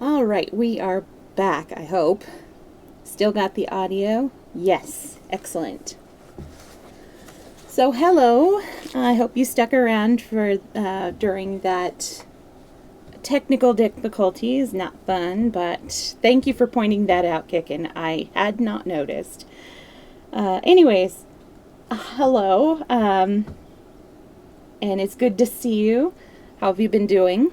All right, we are back, I hope. Still got the audio? Yes, excellent. So hello, I hope you stuck around for during that technical difficulties. Not fun, but thank you for pointing that out, Kickin. I had not noticed. Anyways, hello, and it's good to see you. How have you been doing?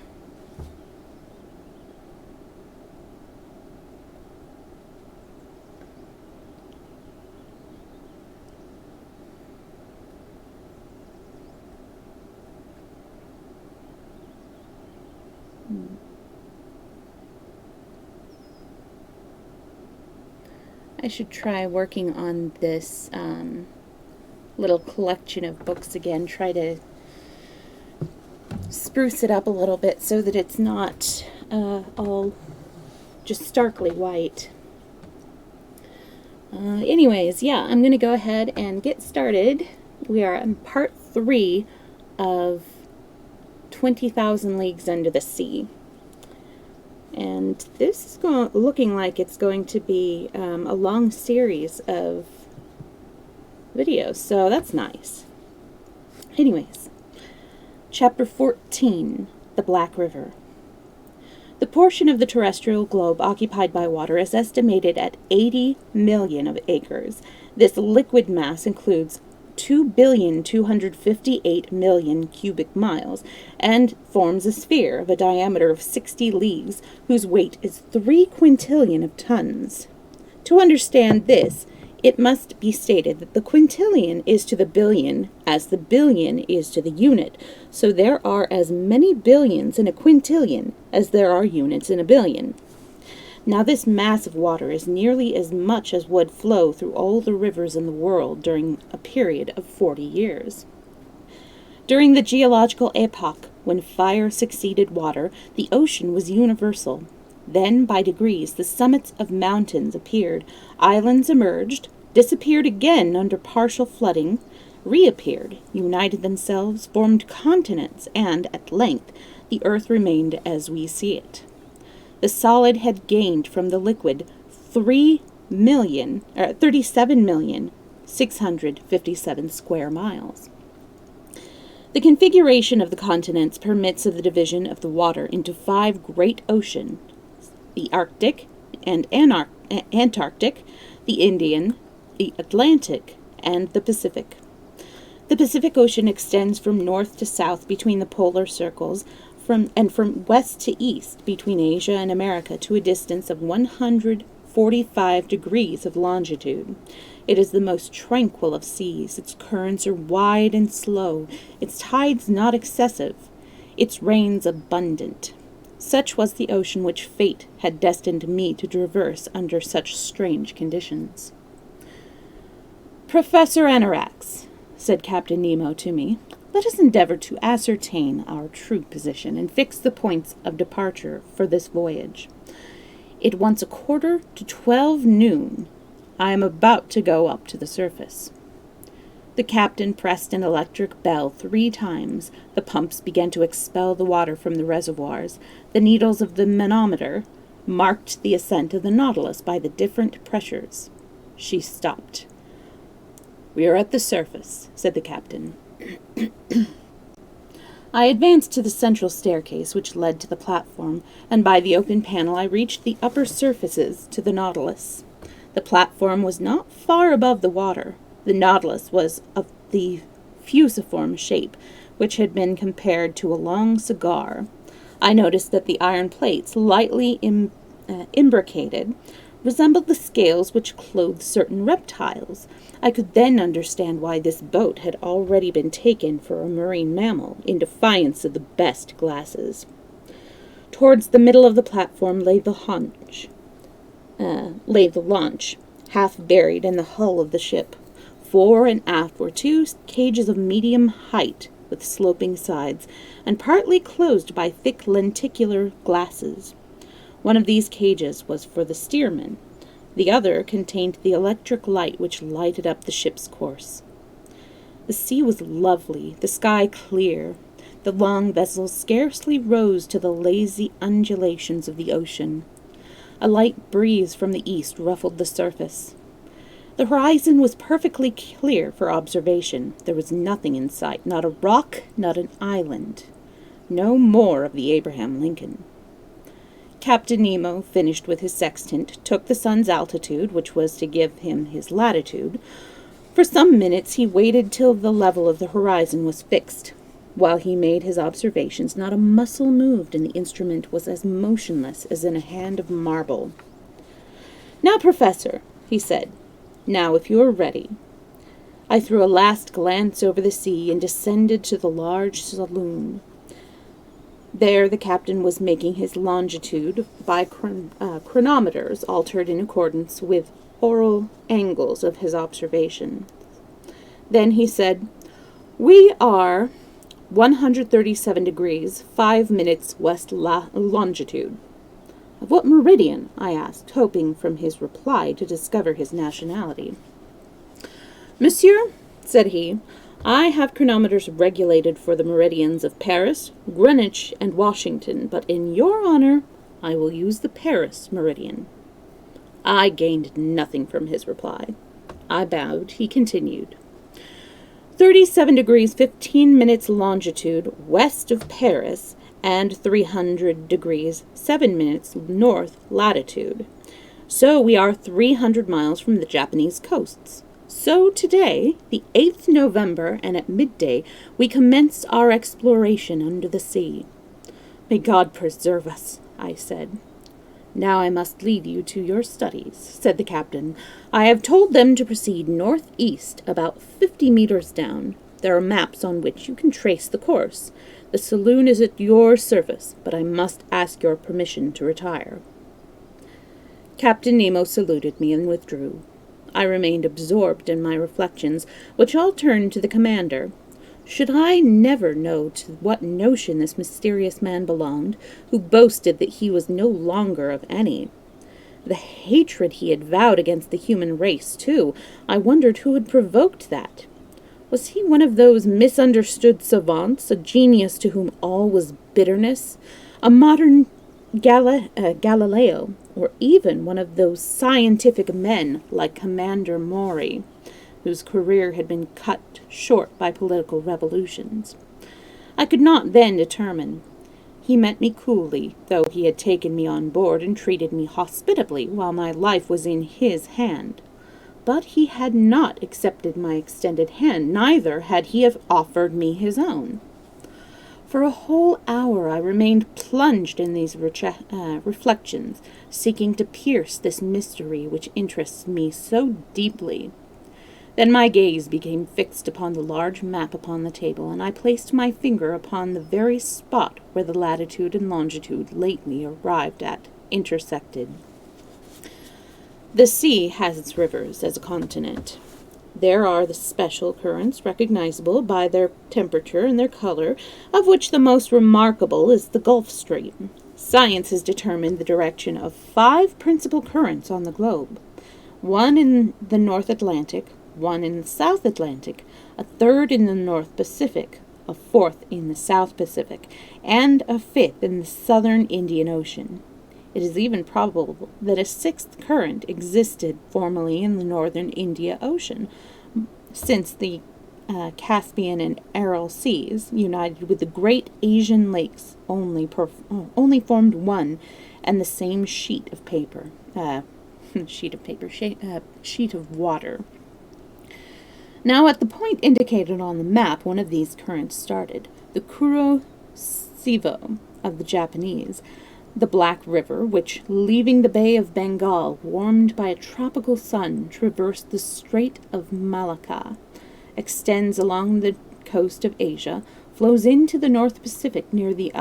I should try working on this little collection of books again. Try to spruce it up a little bit so that it's not all just starkly white. Anyways, yeah, I'm going to go ahead and get started. We are on part 3 of 20,000 Leagues Under the Sea. And this is looking like it's going to be a long series of videos, so that's nice. Anyways, Chapter 14, The Black River. The portion of the terrestrial globe occupied by water is estimated at 80 million of acres. This liquid mass includes 2,258,000,000 cubic miles and forms a sphere of a diameter of 60 leagues whose weight is 3 quintillion of tons. To understand this, it must be stated that the quintillion is to the billion as the billion is to the unit, so there are as many billions in a quintillion as there are units in a billion. Now this mass of water is nearly as much as would flow through all the rivers in the world during a period of 40 years. During the geological epoch, when fire succeeded water, the ocean was universal. Then, by degrees, the summits of mountains appeared, islands emerged, disappeared again under partial flooding, reappeared, united themselves, formed continents, and, at length, the earth remained as we see it. The solid had gained from the liquid 37,657 square miles. The configuration of the continents permits of the division of the water into 5 great oceans: the Arctic and Antarctic, the Indian, the Atlantic, and the Pacific. The Pacific Ocean extends from north to south between the polar circles, from west to east between Asia and America to a distance of 145 degrees of longitude. It is the most tranquil of seas. Its currents are wide and slow, its tides not excessive, its rains abundant. Such was the ocean which fate had destined me to traverse under such strange conditions. "Professor Anoraks," said Captain Nemo to me, "let us endeavor to ascertain our true position and fix the points of departure for this voyage. It wants 11:45 noon. I am about to go up to the surface." The captain pressed an electric bell 3 times. The pumps began to expel the water from the reservoirs. The needles of the manometer marked the ascent of the Nautilus by the different pressures. She stopped. "We are at the surface," said the captain. I advanced to the central staircase which led to the platform, and by the open panel I reached the upper surfaces to the Nautilus. The platform was not far above the water. The Nautilus was of the fusiform shape, which had been compared to a long cigar. I noticed that the iron plates, lightly imbricated, resembled the scales which clothe certain reptiles. I could then understand why this boat had already been taken for a marine mammal, in defiance of the best glasses. Towards the middle of the platform lay the launch, half buried in the hull of the ship. Fore and aft were 2 cages of medium height, with sloping sides, and partly closed by thick lenticular glasses. One of these cages was for the steersman. The other contained the electric light which lighted up the ship's course. The sea was lovely, the sky clear. The long vessel scarcely rose to the lazy undulations of the ocean. A light breeze from the east ruffled the surface. The horizon was perfectly clear for observation. There was nothing in sight, not a rock, not an island. No more of the Abraham Lincoln. Captain Nemo finished with his sextant, took the sun's altitude, which was to give him his latitude. For some minutes he waited till the level of the horizon was fixed. While he made his observations, not a muscle moved, and the instrument was as motionless as in a hand of marble. "Now, Professor," he said, "now if you are ready." I threw a last glance over the sea and descended to the large saloon. There the captain was making his longitude by chronometers altered in accordance with oral angles of his observation. Then he said, "We are 137 degrees, 5 minutes west longitude." "Of what meridian?" I asked, hoping from his reply to discover his nationality. "Monsieur," said he, "I have chronometers regulated for the meridians of Paris, Greenwich, and Washington, but in your honor I will use the Paris meridian." I gained nothing from his reply. I bowed. He continued, 37 degrees 15 minutes longitude west of Paris, and 300 degrees 7 minutes north latitude. So we are 300 miles from the Japanese coasts. So today, the 8th November, and at midday, we commenced our exploration under the sea. "May God preserve us," I said. "Now I must lead you to your studies," said the captain. "I have told them to proceed northeast about 50 meters down. There are maps on which you can trace the course. The saloon is at your service, but I must ask your permission to retire." Captain Nemo saluted me and withdrew. I remained absorbed in my reflections, which all turned to the commander. Should I never know to what notion this mysterious man belonged, who boasted that he was no longer of any? The hatred he had vowed against the human race, too. I wondered who had provoked that. Was he one of those misunderstood savants, a genius to whom all was bitterness, a modern Galileo, or even one of those scientific men like Commander Maury, whose career had been cut short by political revolutions? I could not then determine. He met me coolly, though he had taken me on board and treated me hospitably while my life was in his hand. But he had not accepted my extended hand, neither had he offered me his own. For a whole hour I remained plunged in these reflections, seeking to pierce this mystery which interests me so deeply. Then my gaze became fixed upon the large map upon the table, and I placed my finger upon the very spot where the latitude and longitude lately arrived at intersected. The sea has its rivers as a continent. There are the special currents recognizable by their temperature and their color, of which the most remarkable is the Gulf Stream. Science has determined the direction of 5 principal currents on the globe: one in the North Atlantic, one in the South Atlantic, a third in the North Pacific, a fourth in the South Pacific, and a fifth in the Southern Indian Ocean. It is even probable that a 6th current existed formerly in the Northern Indian Ocean, since the Caspian and Aral Seas, united with the great Asian lakes, only formed one and the same sheet of water. Now, at the point indicated on the map, one of these currents started, the Kuro-Sivo of the Japanese, the Black River, which, leaving the Bay of Bengal, warmed by a tropical sun, traversed the Strait of Malacca, extends along the coast of Asia, flows into the North Pacific near the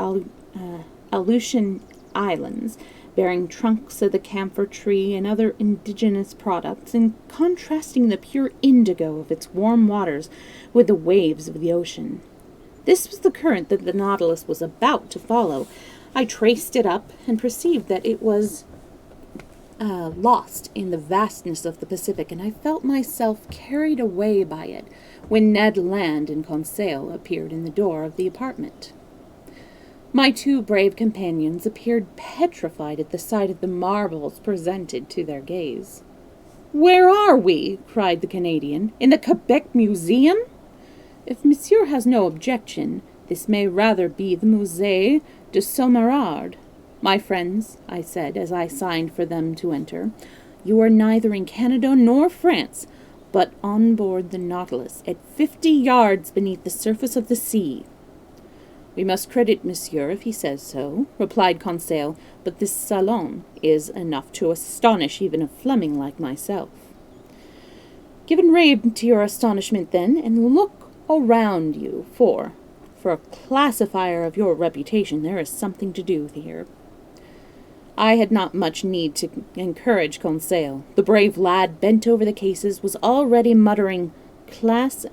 Aleutian Islands, bearing trunks of the camphor tree and other indigenous products, and contrasting the pure indigo of its warm waters with the waves of the ocean. This was the current that the Nautilus was about to follow. I traced it up and perceived that it was lost in the vastness of the Pacific, and I felt myself carried away by it when Ned Land and Conseil appeared in the door of the apartment. My two brave companions appeared petrified at the sight of the marvels presented to their gaze. "Where are we?" cried the Canadian. "In the Quebec Museum?" "If monsieur has no objection, this may rather be the Musée de Sommerard." "My friends," I said, as I signed for them to enter, "you are neither in Canada nor France, but on board the Nautilus, at 50 yards beneath the surface of the sea." "We must credit monsieur if he says so," replied Conseil, "but this salon is enough to astonish even a Fleming like myself." "Give and rein to your astonishment, then, and look around you, for a classifier of your reputation there is something to do here." I had not much need to encourage Conseil. The brave lad, bent over the cases, was already muttering, "Class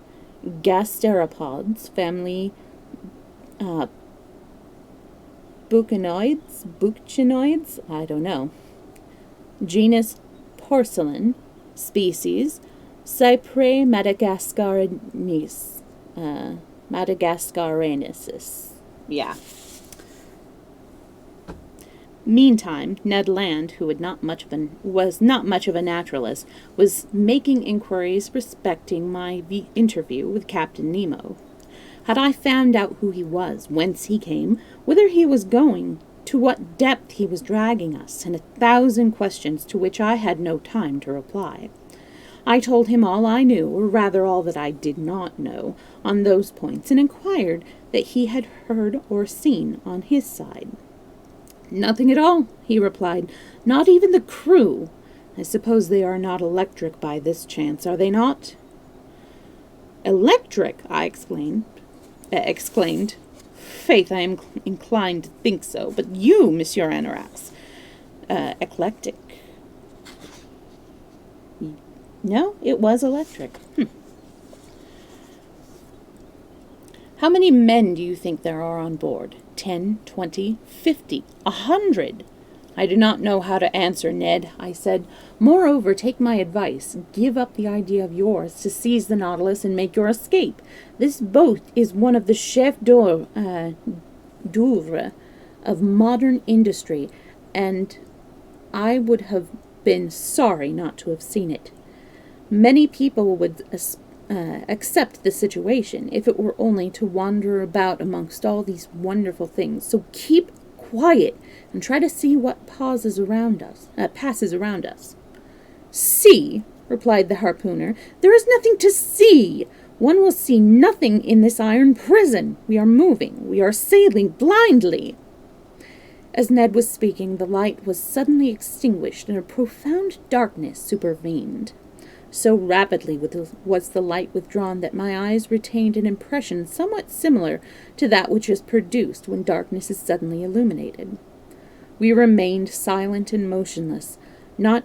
Gasteropods, family Bucinoids, I don't know. Genus Porcelain, species Cypre Madagascarensis. Yeah. Meantime, Ned Land, who was not much of a naturalist, was making inquiries respecting my interview with Captain Nemo. Had I found out who he was, whence he came, whither he was going, to what depth he was dragging us, and 1,000 questions to which I had no time to reply. I told him all I knew, or rather all that I did not know, on those points, and inquired that he had heard or seen on his side. "Nothing at all," he replied. "Not even the crew. I suppose they are not electric by this chance, are they not?" "Electric!" I exclaimed. "Faith, I am inclined to think so. But you, Monsieur Anorax, eclectic." No, it was electric. "How many men do you think there are on board? 10, 20, 50, 100? "I do not know how to answer, Ned," I said. "Moreover, take my advice. Give up the idea of yours to seize the Nautilus and make your escape. This boat is one of the chefs d'oeuvre of modern industry, and I would have been sorry not to have seen it. Many people would accept the situation if it were only to wander about amongst all these wonderful things. So keep quiet and try to see what passes around us. "See," replied the harpooner, "there is nothing to see. One will see nothing in this iron prison. We are moving. We are sailing blindly." As Ned was speaking, the light was suddenly extinguished and a profound darkness supervened. So rapidly was the light withdrawn that my eyes retained an impression somewhat similar to that which is produced when darkness is suddenly illuminated. We remained silent and motionless, not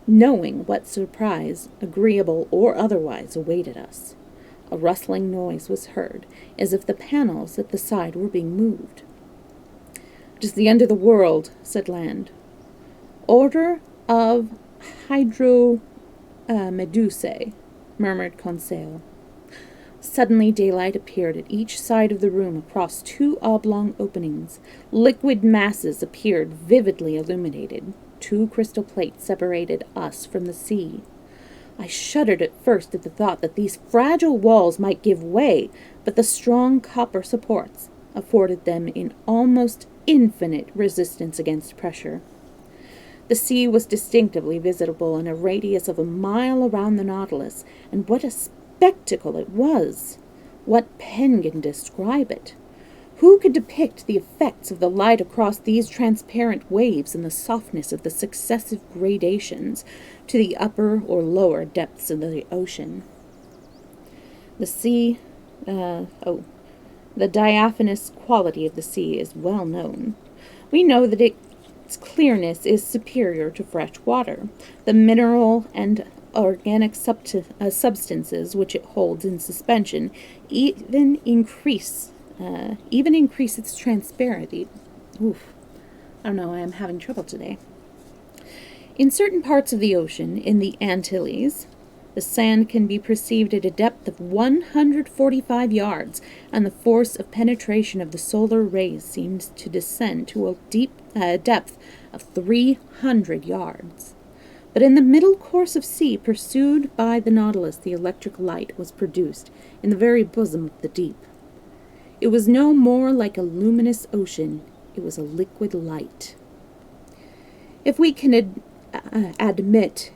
knowing what surprise, agreeable or otherwise, awaited us. A rustling noise was heard, as if the panels at the side were being moved. "It is the end of the world," said Land. "Order of Medusae," murmured Conseil. Suddenly daylight appeared at each side of the room across 2 oblong openings. Liquid masses appeared vividly illuminated. 2 crystal plates separated us from the sea. I shuddered at first at the thought that these fragile walls might give way, but the strong copper supports afforded them an almost infinite resistance against pressure. The sea was distinctively visible in a radius of a mile around the Nautilus, and what a spectacle it was! What pen can describe it? Who could depict the effects of the light across these transparent waves and the softness of the successive gradations to the upper or lower depths of the ocean? The diaphanous quality of the sea is well known. We know that its clearness is superior to fresh water. The mineral and organic substances which it holds in suspension even increase its transparency. I don't know, I am having trouble today. In certain parts of the ocean, in the Antilles, the sand can be perceived at a depth of 145 yards, and the force of penetration of the solar rays seems to descend to a deep depth of 300 yards. But in the middle course of sea pursued by the Nautilus, the electric light was produced in the very bosom of the deep. It was no more like a luminous ocean, it was a liquid light. If we can admit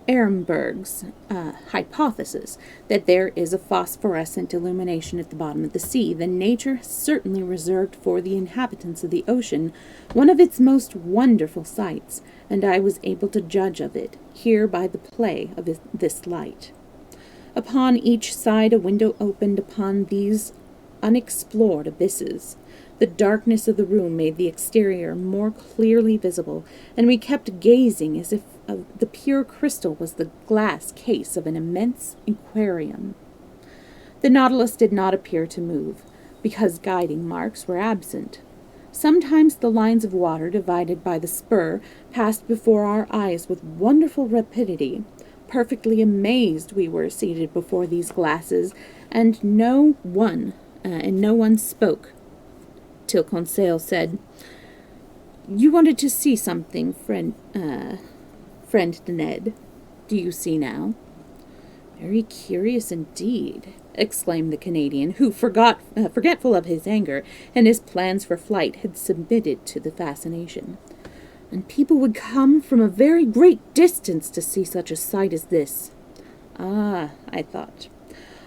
Ehrenberg's hypothesis that there is a phosphorescent illumination at the bottom of the sea, then nature has certainly reserved for the inhabitants of the ocean one of its most wonderful sights, and I was able to judge of it here by the play of this light. Upon each side a window opened upon these unexplored abysses. The darkness of the room made the exterior more clearly visible, and we kept gazing as if the pure crystal was the glass case of an immense aquarium. The Nautilus did not appear to move, because guiding marks were absent. Sometimes the lines of water divided by the spur passed before our eyes with wonderful rapidity. Perfectly amazed we were seated before these glasses, and no one spoke, till Conseil said, "You wanted to see something, friend Ned. Do you see now?" "Very curious indeed," exclaimed the Canadian, who, forgetful of his anger and his plans for flight, had submitted to the fascination. "And people would come from a very great distance to see such a sight as this." "Ah," I thought,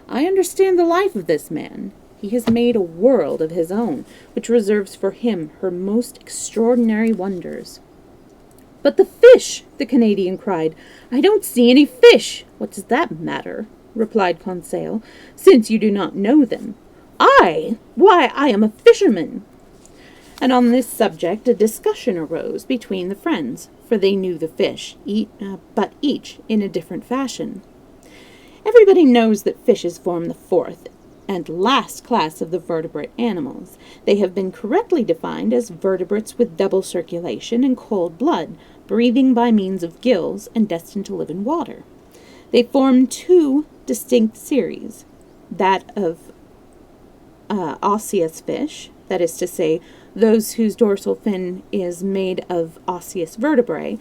"I understand the life of this man. He has made a world of his own, which reserves for him her most extraordinary wonders." "But the fish!" the Canadian cried. "I don't see any fish." "What does that matter?" replied Conseil, "since you do not know them." "I? Why, I am a fisherman." And on this subject a discussion arose between the friends, for they knew the fish, but each in a different fashion. Everybody knows that fishes form the fourth and last class of the vertebrate animals. They have been correctly defined as vertebrates with double circulation and cold blood, breathing by means of gills and destined to live in water. They form two distinct series, that of osseous fish, that is to say, those whose dorsal fin is made of osseous vertebrae,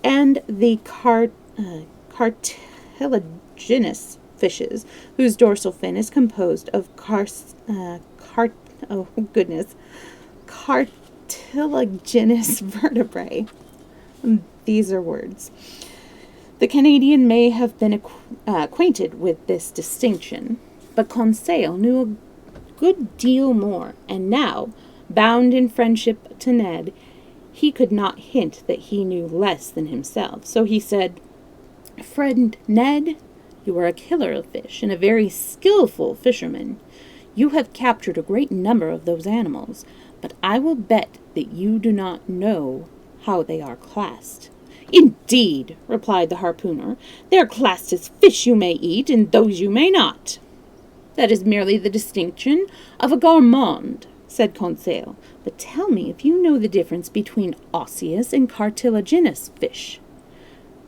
and the cartilaginous fishes, whose dorsal fin is composed of cartilaginous vertebrae. These are words. The Canadian may have been acquainted with this distinction, but Conseil knew a good deal more, and now, bound in friendship to Ned, he could not hint that he knew less than himself. So he said, "Friend Ned, you are a killer of fish, and a very skillful fisherman. You have captured a great number of those animals, but I will bet that you do not know how they are classed." "Indeed," replied the harpooner, "they are classed as fish you may eat, and those you may not." "That is merely the distinction of a gourmand," said Conseil. "But tell me if you know the difference between osseous and cartilaginous fish."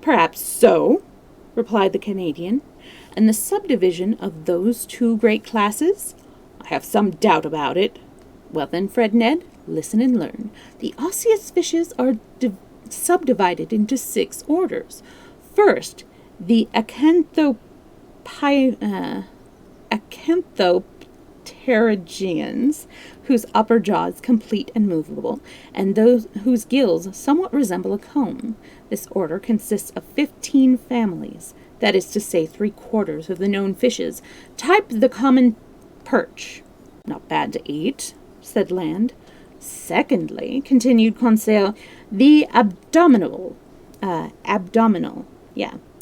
"Perhaps so," replied the Canadian. "And the subdivision of those two great classes? I have some doubt about it." "Well then, Fred Ned, listen and learn. The osseous fishes are subdivided into 6 orders. First, the acanthopterygians, whose upper jaw is complete and movable, and those whose gills somewhat resemble a comb. This order consists of 15 families, that is to say 3/4 of the known fishes. Type the common perch. Not bad to eat, said Land. Secondly, continued Conseil, the abdominal,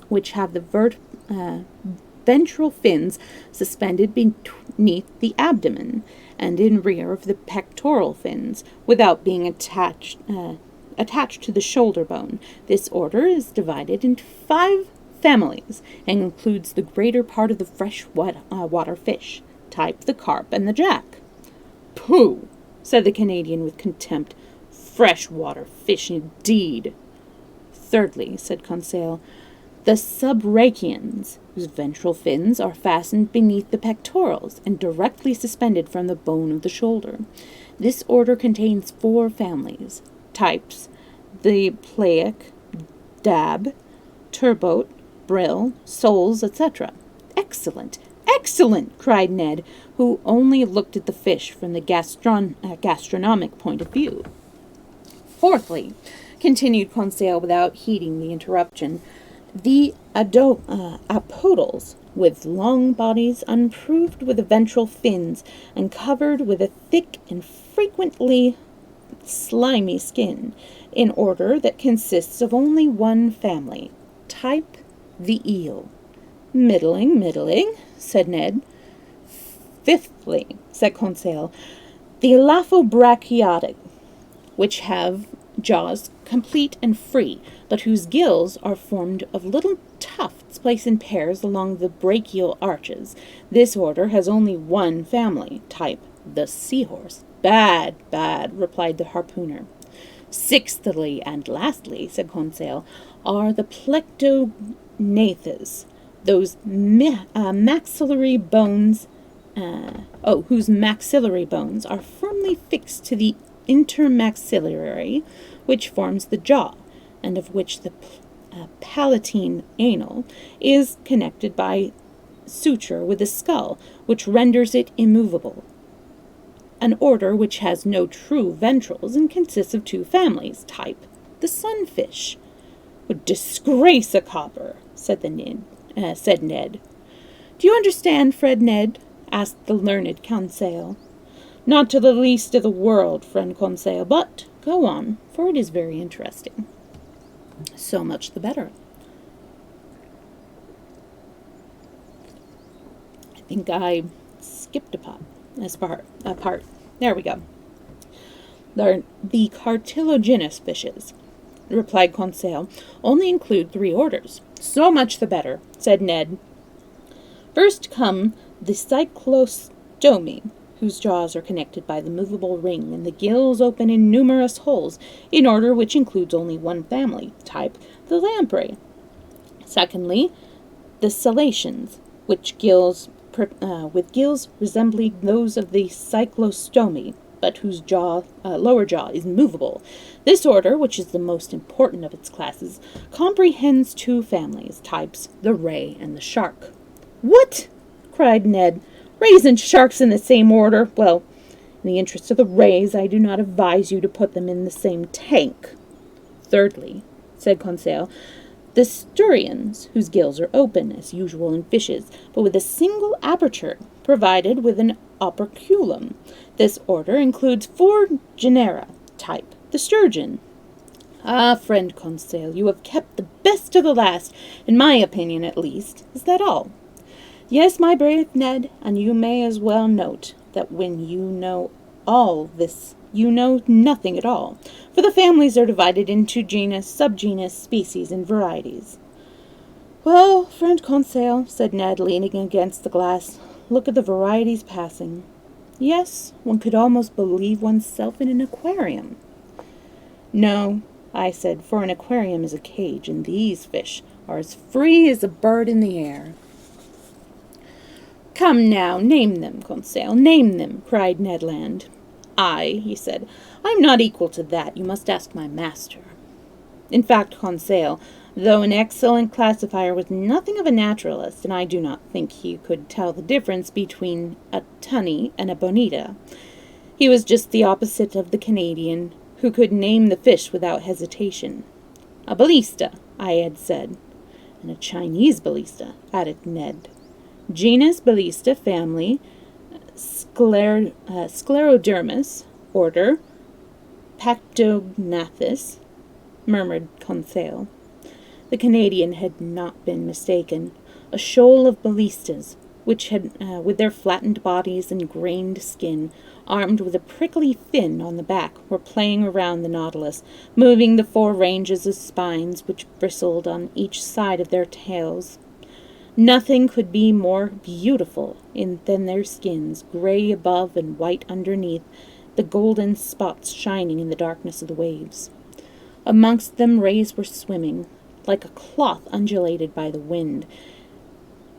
which have the ventral fins suspended beneath the abdomen and in rear of the pectoral fins, without being attached to the shoulder bone. This order is divided into 5 families and includes the greater part of the fresh water fish, type the carp and the jack. Pooh, said the Canadian with contempt. Fresh water fish indeed. Thirdly, said Conseil, the subbrachians, whose ventral fins are fastened beneath the pectorals and directly suspended from the bone of the shoulder. This order contains 4 families, types: the plaic, dab, turbote, brill, soles, etc. Excellent! Excellent! Cried Ned, who only looked at the fish from the gastronomic point of view. Fourthly, continued Conseil without heeding the interruption, the apodals, with long bodies unproved with the ventral fins and covered with a thick and frequently slimy skin, in order that consists of only 1 family, type the eel. Middling, said Ned. Fifthly, said Conseil, the elaphobranchiotic, which have jaws complete and free, but whose gills are formed of little tufts placed in pairs along the brachial arches. This order has only 1 family, type the seahorse. Bad, replied the harpooner. Sixthly and lastly, said Conseil, are the plectognathus, those maxillary bones, whose maxillary bones are firmly fixed to the intermaxillary, which forms the jaw, and of which the palatine anal is connected by suture with the skull, which renders it immovable. An order which has no true ventrals and consists of 2 families, type the sunfish. Would disgrace a copper, said Ned. Do you understand, Fred Ned? Asked the learned Conseil. Not to the least of the world, friend Conseil, but go on, for it is very interesting. So much the better. I think I skipped a part. There we go. The cartilaginous fishes, replied Conseil, only include 3 orders. So much the better, said Ned. First come the cyclostomi, whose jaws are connected by the movable ring, and the gills open in numerous holes, in order which includes only 1 family, type the lamprey. Secondly, the cetaceans, with gills resembling those of the cyclostomi, but whose lower jaw is movable. This order, which is the most important of its classes, comprehends 2 families, types the ray and the shark. What? Cried Ned. Rays and sharks in the same order? Well, in the interest of the rays, I do not advise you to put them in the same tank. Thirdly, said Conseil, the sturians, whose gills are open, as usual in fishes, but with a single aperture, provided with an operculum. This order includes 4 genera, type the sturgeon. Ah, friend Conseil, you have kept the best to the last, in my opinion at least. Is that all? Yes, my brave Ned, and you may as well note that when you know all this, you know nothing at all, for the families are divided into genus, subgenus, species, and varieties. Well, friend Conseil, said Ned, leaning against the glass, look at the varieties passing. Yes, one could almost believe oneself in an aquarium. No, I said, for an aquarium is a cage, and these fish are as free as a bird in the air. Come now, name them, Conseil, name them, cried Ned Land. He said, I'm not equal to that. You must ask my master. In fact, Conseil, though an excellent classifier, was nothing of a naturalist, and I do not think he could tell the difference between a tunny and a bonita. He was just the opposite of the Canadian, who could name the fish without hesitation. A ballista, I had said, and a Chinese ballista, added Ned. Genus Ballista, family Sclerodermis, order Pactognathus, murmured Conseil. The Canadian had not been mistaken. A shoal of ballistas, which had, with their flattened bodies and grained skin, armed with a prickly fin on the back, were playing around the Nautilus, moving the 4 ranges of spines which bristled on each side of their tails. Nothing could be more beautiful than their skins, gray above and white underneath, the golden spots shining in the darkness of the waves. Amongst them rays were swimming, like a cloth undulated by the wind,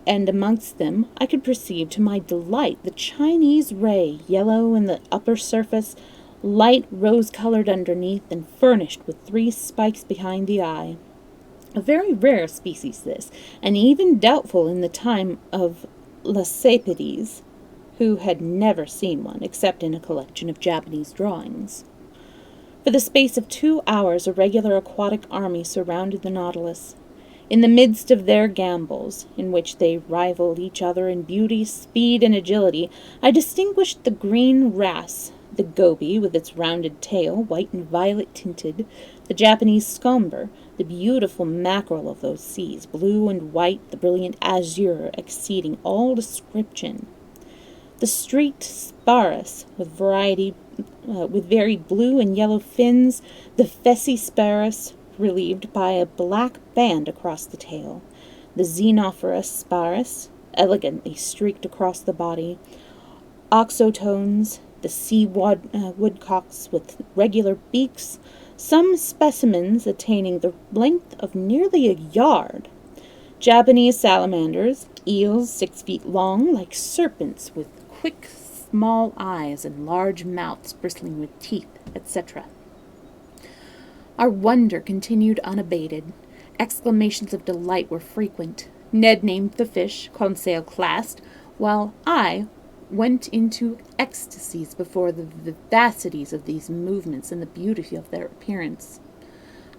and amongst them I could perceive to my delight the Chinese ray, yellow in the upper surface, light rose-colored underneath, and furnished with 3 spikes behind the eye. A very rare species this, and even doubtful in the time of Leucippades, who had never seen one except in a collection of Japanese drawings. For the space of 2 hours a regular aquatic army surrounded the Nautilus. In the midst of their gambols, in which they rivaled each other in beauty, speed, and agility, I distinguished the green wrasse, the goby with its rounded tail, white and violet tinted, the Japanese scomber, the beautiful mackerel of those seas, blue and white, the brilliant azure exceeding all description, the streaked sparus with varied blue and yellow fins, the fessy sparus relieved by a black band across the tail, the xenophorus sparus elegantly streaked across the body, oxotones, the sea woodcocks with regular beaks, some specimens attaining the length of nearly a yard, Japanese salamanders, eels 6 feet long, like serpents, with quick, small eyes and large mouths bristling with teeth, etc. Our wonder continued unabated. Exclamations of delight were frequent. Ned named the fish, Conseil classed, while I went into ecstasies before the vivacities of these movements and the beauty of their appearance.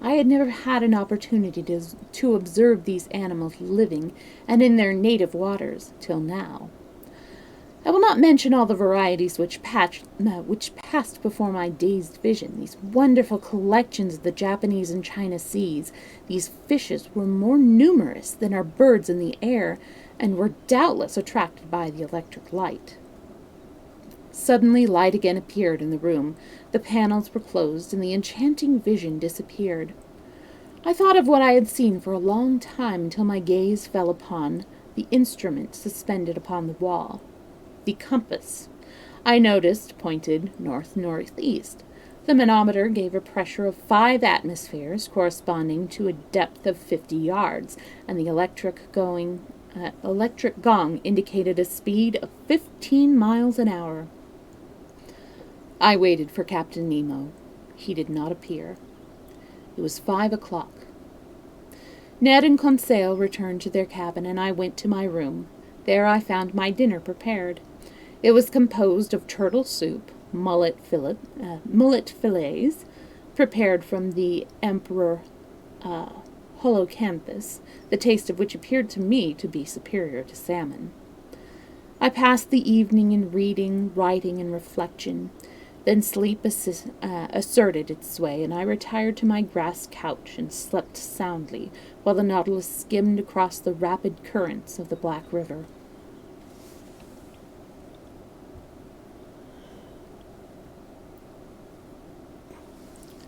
I had never had an opportunity to observe these animals living and in their native waters till now. I will not mention all the varieties which passed before my dazed vision, these wonderful collections of the Japanese and China seas. These fishes were more numerous than our birds in the air, and were doubtless attracted by the electric light. Suddenly light again appeared in the room, the panels were closed, and the enchanting vision disappeared. I thought of what I had seen for a long time until my gaze fell upon the instrument suspended upon the wall. The compass. I noticed pointed north-northeast. The manometer gave a pressure of 5 atmospheres, corresponding to a depth of 50 yards, and the electric gong indicated a speed of 15 miles an hour. I waited for Captain Nemo. He did not appear. It was 5 o'clock. Ned and Conseil returned to their cabin, and I went to my room. There I found my dinner prepared. It was composed of turtle soup, mullet fillets, prepared from the Emperor Holocanthus, the taste of which appeared to me to be superior to salmon. I passed the evening in reading, writing, and reflection. Then sleep asserted its sway, and I retired to my grass couch and slept soundly, while the Nautilus skimmed across the rapid currents of the Black River.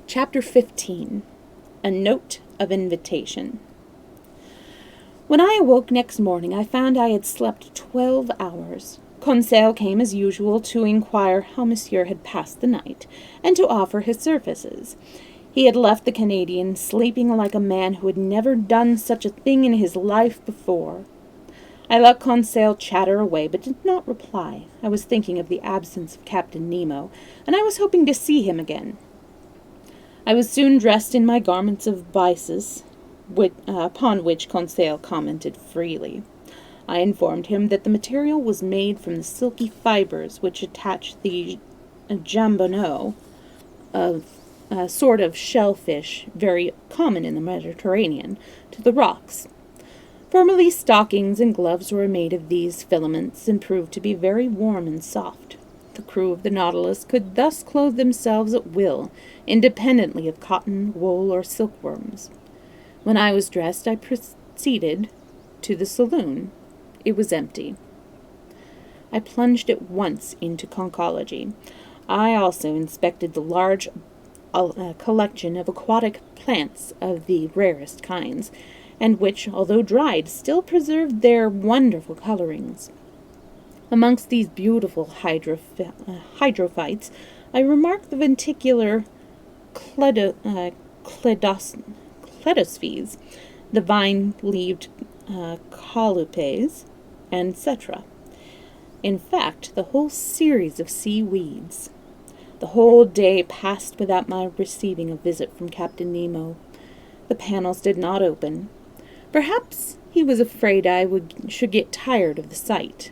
Chapter 15. A Note of Invitation. When I awoke next morning, I found I had slept 12 hours. Conseil came as usual to inquire how Monsieur had passed the night, and to offer his services. He had left the Canadian sleeping like a man who had never done such a thing in his life before. I let Conseil chatter away, but did not reply. I was thinking of the absence of Captain Nemo, and I was hoping to see him again. I was soon dressed in my garments of byssus, upon which Conseil commented freely. I informed him that the material was made from the silky fibers which attach the jambonneau, a sort of shellfish very common in the Mediterranean, to the rocks. Formerly stockings and gloves were made of these filaments, and proved to be very warm and soft. The crew of the Nautilus could thus clothe themselves at will, independently of cotton, wool, or silkworms. When I was dressed, I proceeded to the saloon. It was empty. I plunged at once into conchology. I also inspected the large collection of aquatic plants of the rarest kinds, and which, although dried, still preserved their wonderful colorings. Amongst these beautiful hydrophytes, I remarked the ventricular cledosfes, the vine-leaved colupes, etc. In fact, the whole series of seaweeds. The whole day passed without my receiving a visit from Captain Nemo. The panels did not open. Perhaps he was afraid I should get tired of the sight.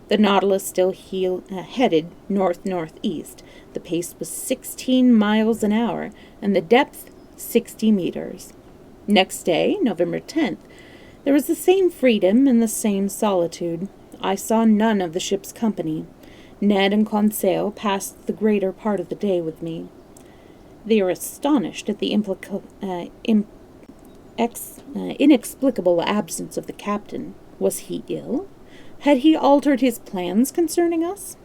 The Nautilus still headed north-northeast. The pace was 16 miles an hour, and the depth 60 meters. Next day, November 10th, there was the same freedom and the same solitude. I saw none of the ship's company. Ned and Conseil passed the greater part of the day with me. They were astonished at the inexplicable absence of the captain. Was he ill? Had he altered his plans concerning us?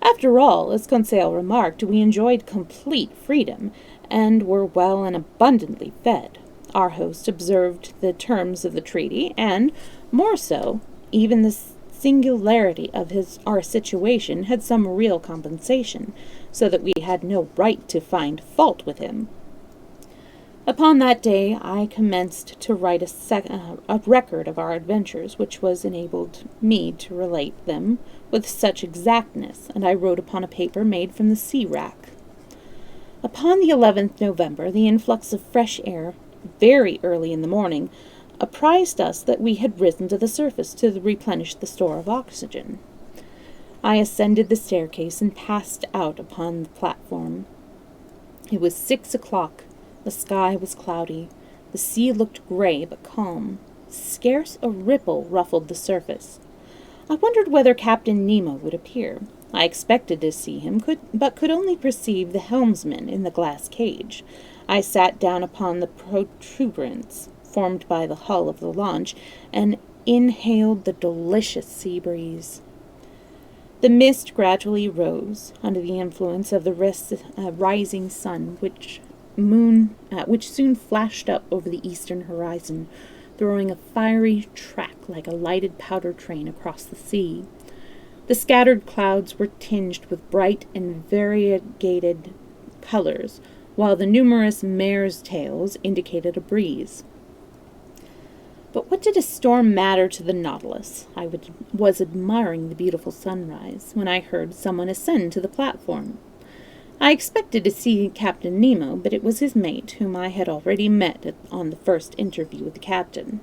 After all, as Conseil remarked, we enjoyed complete freedom, and were well and abundantly fed. Our host observed the terms of the treaty, and, more so, even the singularity of our situation had some real compensation, so that we had no right to find fault with him. Upon that day I commenced to write a record of our adventures, which was enabled me to relate them with such exactness, and I wrote upon a paper made from the sea-wrack. Upon the 11th November, the influx of fresh air, very early in the morning, apprised us that we had risen to the surface to replenish the store of oxygen. I ascended the staircase and passed out upon the platform. It was 6 o'clock. The sky was cloudy. The sea looked gray but calm. Scarce a ripple ruffled the surface. I wondered whether Captain Nemo would appear. I expected to see him, but could only perceive the helmsman in the glass cage. I sat down upon the protuberance formed by the hull of the launch, and inhaled the delicious sea breeze. The mist gradually rose under the influence of the rising sun, which soon flashed up over the eastern horizon, throwing a fiery track like a lighted powder train across the sea. The scattered clouds were tinged with bright and variegated colors, while the numerous mare's tails indicated a breeze. But what did a storm matter to the Nautilus? I was admiring the beautiful sunrise when I heard someone ascend to the platform. I expected to see Captain Nemo, but it was his mate, whom I had already met on the first interview with the captain.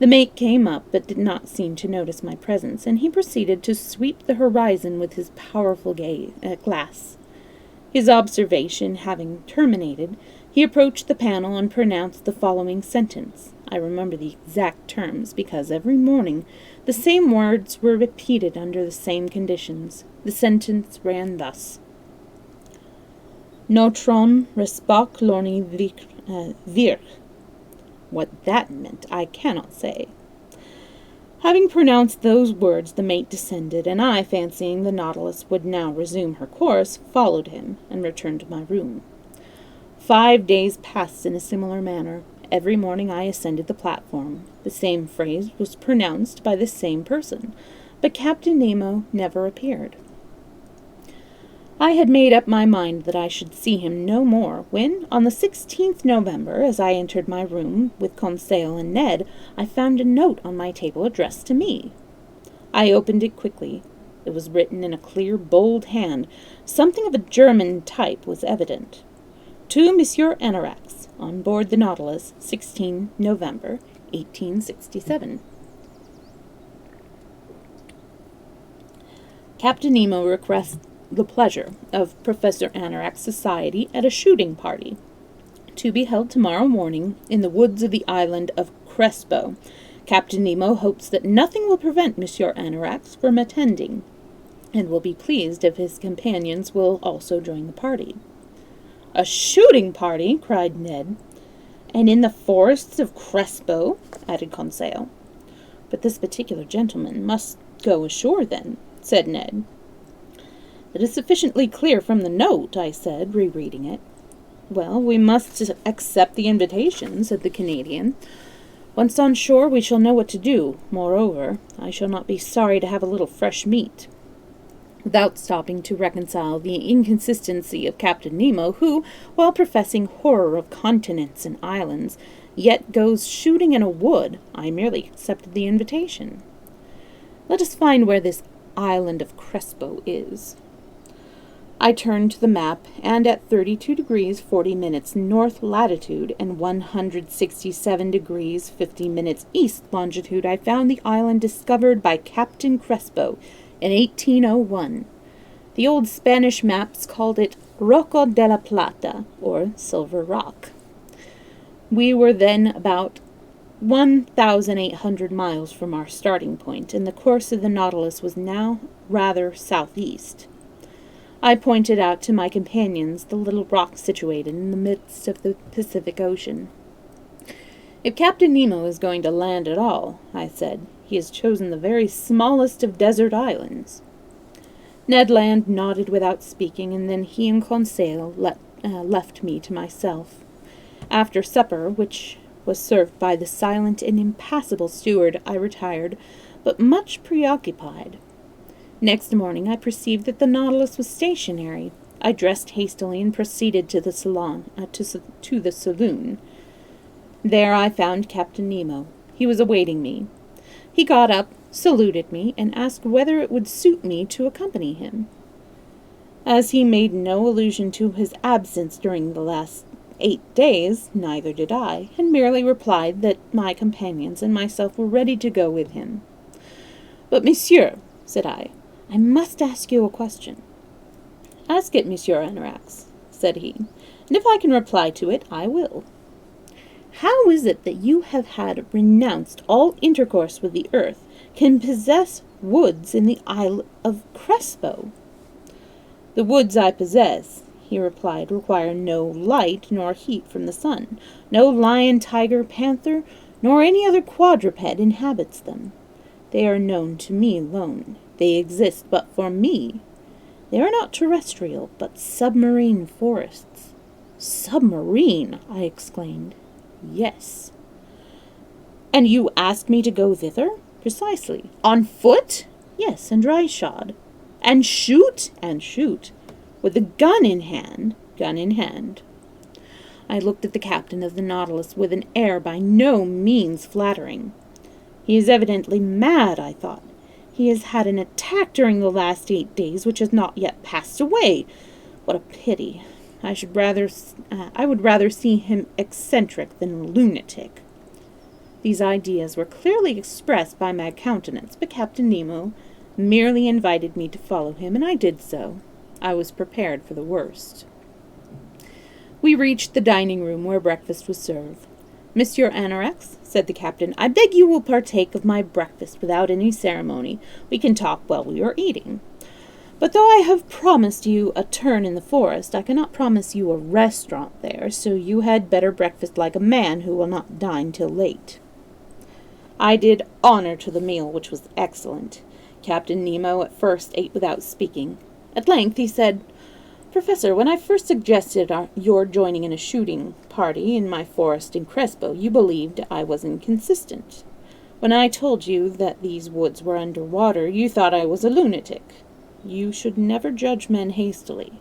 The mate came up, but did not seem to notice my presence, and he proceeded to sweep the horizon with his powerful glass. His observation having terminated, he approached the panel and pronounced the following sentence. I remember the exact terms, because every morning the same words were repeated under the same conditions. The sentence ran thus: Notron respoc lorni vir. What that meant I cannot say. Having pronounced those words, the mate descended, and I, fancying the Nautilus would now resume her course, followed him, and returned to my room. 5 days passed in a similar manner. Every morning I ascended the platform. The same phrase was pronounced by the same person, but Captain Nemo never appeared. I had made up my mind that I should see him no more, when, on the 16th November, as I entered my room with Conseil and Ned, I found a note on my table addressed to me. I opened it quickly. It was written in a clear, bold hand. Something of a German type was evident. To Monsieur Aronnax, on board the Nautilus, 16 November, 1867. Captain Nemo requests the pleasure of Professor Aronnax's society at a shooting party, to be held tomorrow morning in the woods of the island of Crespo. Captain Nemo hopes that nothing will prevent Monsieur Aronnax from attending, and will be pleased if his companions will also join the party. A shooting party? Cried Ned. And in the forests of Crespo? Added Conseil. But this particular gentleman must go ashore, then, said Ned. It is sufficiently clear from the note, I said, rereading it. Well, we must accept the invitation, said the Canadian. Once on shore, we shall know what to do. Moreover, I shall not be sorry to have a little fresh meat. without stopping to reconcile the inconsistency of Captain Nemo, who, while professing horror of continents and islands, yet goes shooting in a wood. I merely accepted the invitation. Let us find where this island of Crespo is. I turned to the map, and at 32 degrees 40 minutes north latitude and 167 degrees 50 minutes east longitude, I found the island discovered by Captain Crespo in 1801. The old Spanish maps called it Rocco de la Plata, or Silver Rock. We were then about 1,800 miles from our starting point, and the course of the Nautilus was now rather southeast. I pointed out to my companions the little rock situated in the midst of the Pacific Ocean. If Captain Nemo is going to land at all, I said, he has chosen the very smallest of desert islands. Ned Land nodded without speaking, and then he and Conseil left me to myself. After supper, which was served by the silent and impassible steward, I retired, but much preoccupied. Next morning I perceived that the Nautilus was stationary. I dressed hastily and proceeded to the to the saloon. There I found Captain Nemo. He was awaiting me. He got up, saluted me, and asked whether it would suit me to accompany him. As he made no allusion to his absence during the last 8 days, neither did I, and merely replied that my companions and myself were ready to go with him. "But, monsieur," said I must ask you a question." "Ask it, Monsieur Anorax," said he, "and if I can reply to it, I will." "How is it that you have had renounced all intercourse with the earth, can possess woods in the Isle of Crespo?" "The woods I possess," he replied, "require no light nor heat from the sun. No lion, tiger, panther, nor any other quadruped inhabits them. They are known to me alone. They exist but for me. They are not terrestrial, but submarine forests." "Submarine!" I exclaimed. "Yes." "And you ask me to go thither?" "Precisely." "On foot?" "Yes, and dry-shod." "And shoot?" "And shoot." "With a gun in hand?" "Gun in hand." I looked at the captain of the Nautilus with an air by no means flattering. He is evidently mad, I thought. He has had an attack during the last 8 days which has not yet passed away. What a pity. I would rather see him eccentric than lunatic. These ideas were clearly expressed by my countenance, but Captain Nemo merely invited me to follow him, and I did so. I was prepared for the worst. We reached the dining-room where breakfast was served. "Monsieur Anorax," said the captain, "I beg you will partake of my breakfast without any ceremony. We can talk while we are eating. But though I have promised you a turn in the forest, I cannot promise you a restaurant there, so you had better breakfast like a man who will not dine till late." I did honor to the meal, which was excellent. Captain Nemo at first ate without speaking. At length he said, "Professor, when I first suggested your joining in a shooting party in my forest in Crespo, you believed I was inconsistent. When I told you that these woods were under water, you thought I was a lunatic. You should never judge men hastily.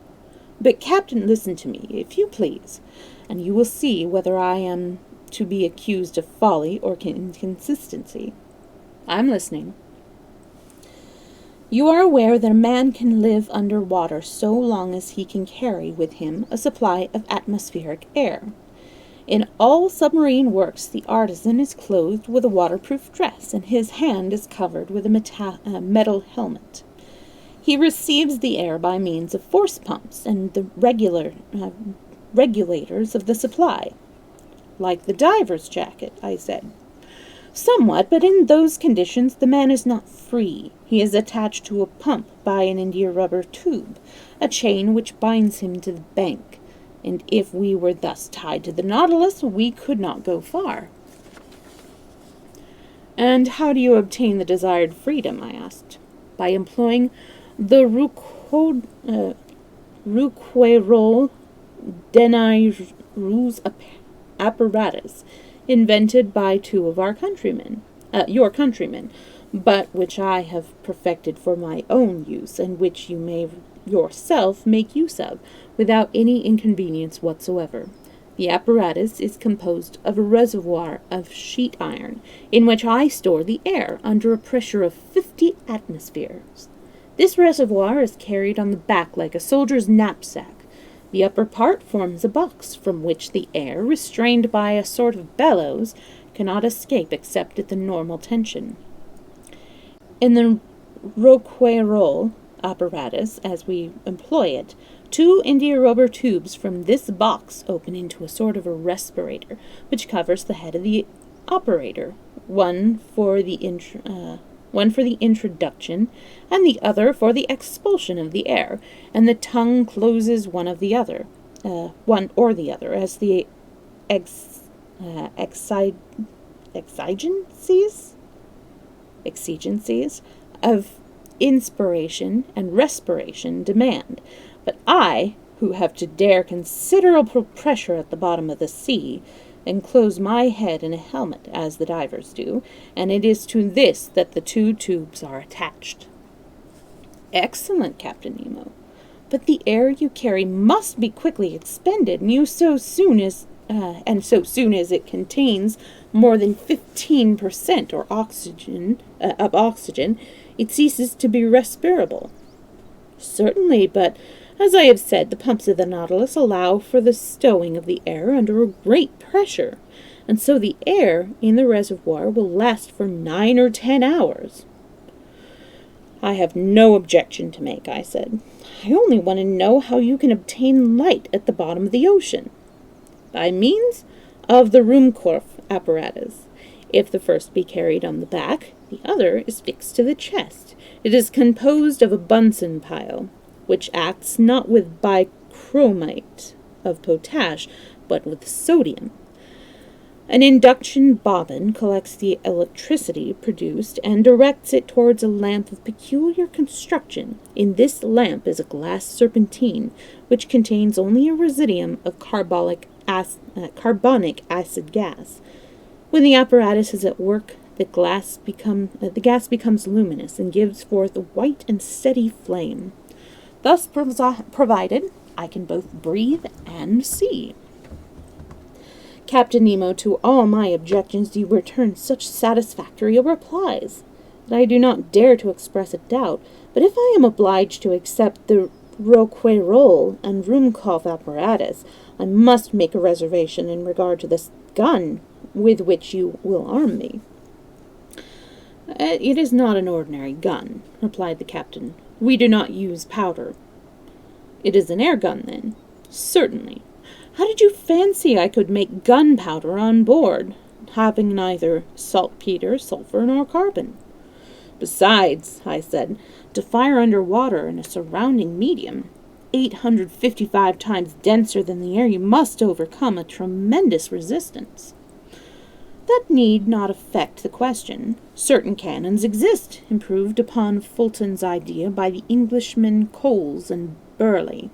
But, Captain, listen to me, if you please, and you will see whether I am to be accused of folly or inconsistency." "I'm listening." "You are aware that a man can live under water so long as he can carry with him a supply of atmospheric air. In all submarine works the artisan is clothed with a waterproof dress, and his hand is covered with a metal helmet. He receives the air by means of force pumps and the regulators of the supply." "Like the diver's jacket," I said. "Somewhat, but in those conditions the man is not free. He is attached to a pump by an india-rubber tube, a chain which binds him to the bank, and if we were thus tied to the Nautilus, we could not go far." "And how do you obtain the desired freedom?" I asked. "By employing the Rouquayrol Denayrou's apparatus, invented by 2 of our countrymen, your countrymen, but which I have perfected for my own use, and which you may yourself make use of, without any inconvenience whatsoever. The apparatus is composed of a reservoir of sheet iron, in which I store the air under a pressure of 50 atmospheres. This reservoir is carried on the back like a soldier's knapsack. The upper part forms a box from which the air, restrained by a sort of bellows, cannot escape except at the normal tension. In the Rouquayrol apparatus, as we employ it, 2 india-rubber tubes from this box open into a sort of a respirator, which covers the head of the operator, one for the introduction, and the other for the expulsion of the air, and the tongue closes one or the other, as the exigencies of inspiration and respiration demand. But I, who have to dare considerable pressure at the bottom of the sea, enclose my head in a helmet, as the divers do, and it is to this that the 2 tubes are attached. Excellent, Captain Nemo. But the air you carry must be quickly expended, and so soon as it contains more than 15% of oxygen, it ceases to be respirable. Certainly, but as I have said, the pumps of the Nautilus allow for the stowing of the air under a great pressure, and so the air in the reservoir will last for 9 or 10 hours. I have no objection to make, I said. I only want to know how you can obtain light at the bottom of the ocean. By means of the Ruhmkorff apparatus. If the first be carried on the back, the other is fixed to the chest. It is composed of a Bunsen pile, which acts not with bichromate of potash, but with sodium. An induction bobbin collects the electricity produced and directs it towards a lamp of peculiar construction. In this lamp is a glass serpentine, which contains only a residuum of carbonic acid gas. When the apparatus is at work, the gas becomes luminous and gives forth a white and steady flame. Thus provided, I can both breathe and see. Captain Nemo, to all my objections you return such satisfactory replies that I do not dare to express a doubt, but if I am obliged to accept the Rouquayrol and Ruhmkorff apparatus, I must make a reservation in regard to this gun with which you will arm me. It is not an ordinary gun, replied the captain. We do not use powder. It is an air gun, then? Certainly. How did you fancy I could make gunpowder on board, having neither saltpeter, sulfur, nor carbon? Besides, I said, to fire under water in a surrounding medium, 855 times denser than the air, you must overcome a tremendous resistance. That need not affect the question. Certain cannons exist, improved upon Fulton's idea by the Englishmen Coles and Burley,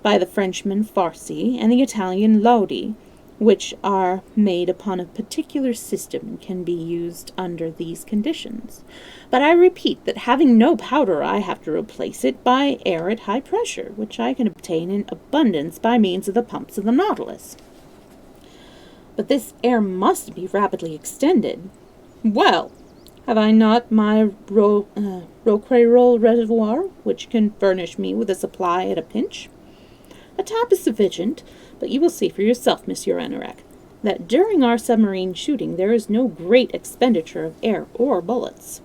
by the Frenchman Farcy, and the Italian Lodi, which are made upon a particular system and can be used under these conditions. But I repeat that having no powder, I have to replace it by air at high pressure, which I can obtain in abundance by means of the pumps of the Nautilus. But this air must be rapidly extended. Well, have I not my Rouquayrol reservoir, which can furnish me with a supply at a pinch? A tap is sufficient, but you will see for yourself, Monsieur Anorak, that during our submarine shooting there is no great expenditure of air or bullets.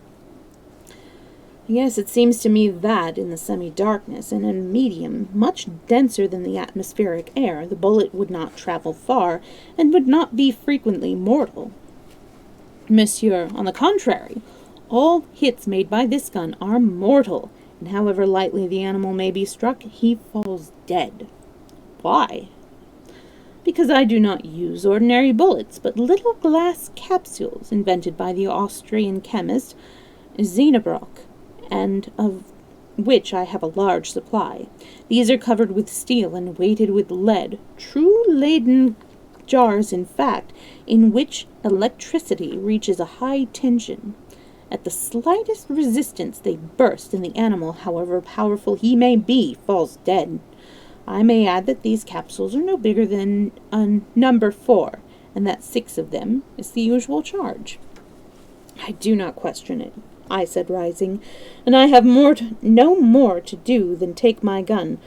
Yes, it seems to me that, in the semi-darkness, and in a medium much denser than the atmospheric air, the bullet would not travel far, and would not be frequently mortal. Monsieur, on the contrary, all hits made by this gun are mortal, and however lightly the animal may be struck, he falls dead. Why? Because I do not use ordinary bullets, but little glass capsules invented by the Austrian chemist Zennebrock, and of which I have a large supply. These are covered with steel and weighted with lead, true Leyden jars, in fact, in which electricity reaches a high tension, At the slightest resistance they burst, and the animal, however powerful he may be, falls dead. I may add that these capsules are no bigger than number 4, and that 6 of them is the usual charge. I do not question it, I said, rising, and I have no more to do than take my gun.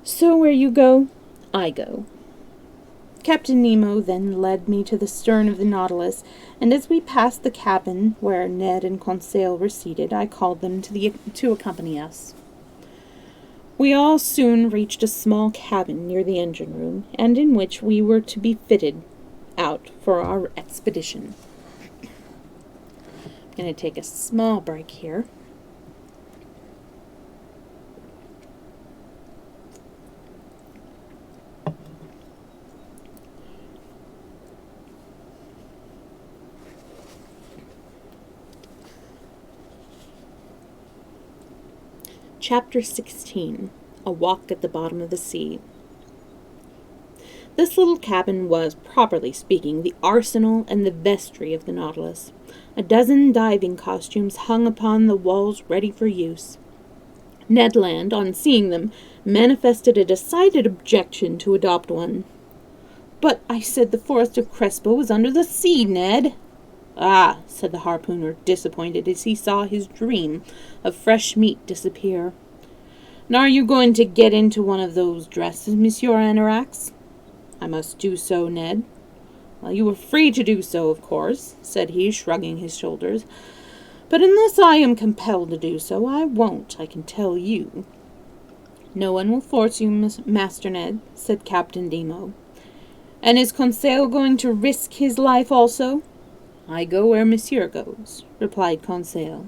So where you go, I go. Captain Nemo then led me to the stern of the Nautilus, and as we passed the cabin where Ned and Conseil were seated, I called them to accompany us. We all soon reached a small cabin near the engine room, and in which we were to be fitted out for our expedition. I'm going to take a small break here. Chapter 16. A Walk at the Bottom of the Sea. This little cabin was, properly speaking, the arsenal and the vestry of the Nautilus. A dozen diving costumes hung upon the walls ready for use. Ned Land, on seeing them, manifested a decided objection to adopt one. "But I said the forest of Crespo was under the sea, Ned." "Ah," said the harpooner, disappointed as he saw his dream of fresh meat disappear. "And are you going to get into one of those dresses, Monsieur Anorax?" "I must do so, Ned." "Well, you are free to do so, of course," said he, shrugging his shoulders. "But unless I am compelled to do so, I won't, I can tell you." "No one will force you, Master Ned," said Captain Nemo. "And is Conseil going to risk his life also?" "I go where Monsieur goes," replied Conseil.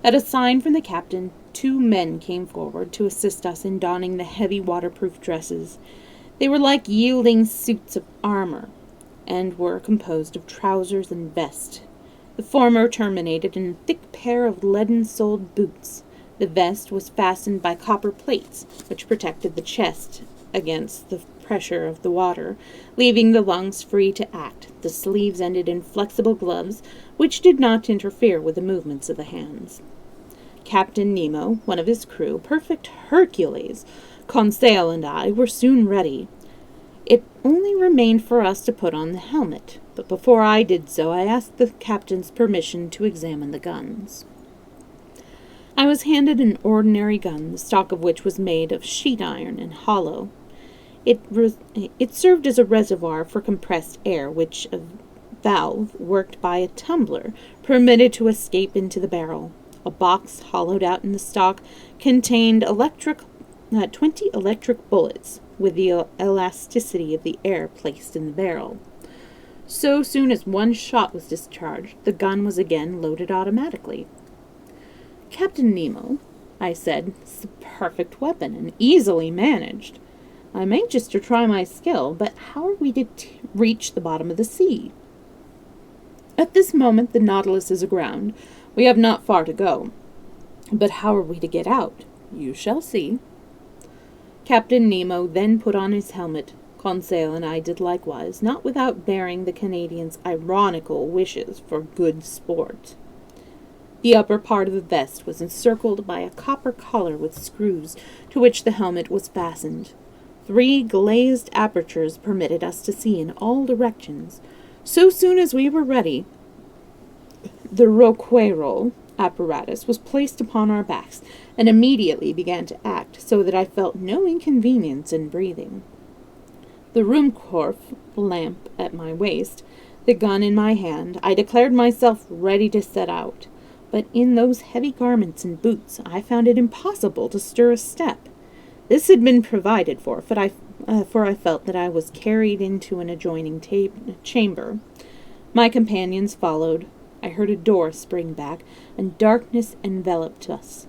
At a sign from the captain, 2 men came forward to assist us in donning the heavy waterproof dresses. They were like yielding suits of armor, and were composed of trousers and vest. The former terminated in a thick pair of leaden-soled boots. The vest was fastened by copper plates, which protected the chest against the pressure of the water, leaving the lungs free to act. The sleeves ended in flexible gloves, which did not interfere with the movements of the hands. Captain Nemo, one of his crew, perfect Hercules, Conseil, and I were soon ready. It only remained for us to put on the helmet, but before I did so, I asked the captain's permission to examine the guns. I was handed an ordinary gun, the stock of which was made of sheet iron and hollow. It served as a reservoir for compressed air, which a valve, worked by a tumbler, permitted to escape into the barrel. A box hollowed out in the stock contained 20 electric bullets, with the elasticity of the air placed in the barrel. So soon as one shot was discharged, the gun was again loaded automatically. "Captain Nemo," I said, "it's a perfect weapon and easily managed. I'm anxious to try my skill, but how are we to reach the bottom of the sea?" "At this moment the Nautilus is aground. We have not far to go. But how are we to get out? You shall see." Captain Nemo then put on his helmet. Conseil and I did likewise, not without bearing the Canadian's ironical wishes for good sport. The upper part of the vest was encircled by a copper collar with screws, to which the helmet was fastened. 3 glazed apertures permitted us to see in all directions. So soon as we were ready, the roqueiro apparatus was placed upon our backs, and immediately began to act, so that I felt no inconvenience in breathing. The Ruhmkorff lamp at my waist, the gun in my hand, I declared myself ready to set out. But in those heavy garments and boots, I found it impossible to stir a step. This had been provided for I felt that I was carried into an adjoining chamber. My companions followed. I heard a door spring back, and darkness enveloped us.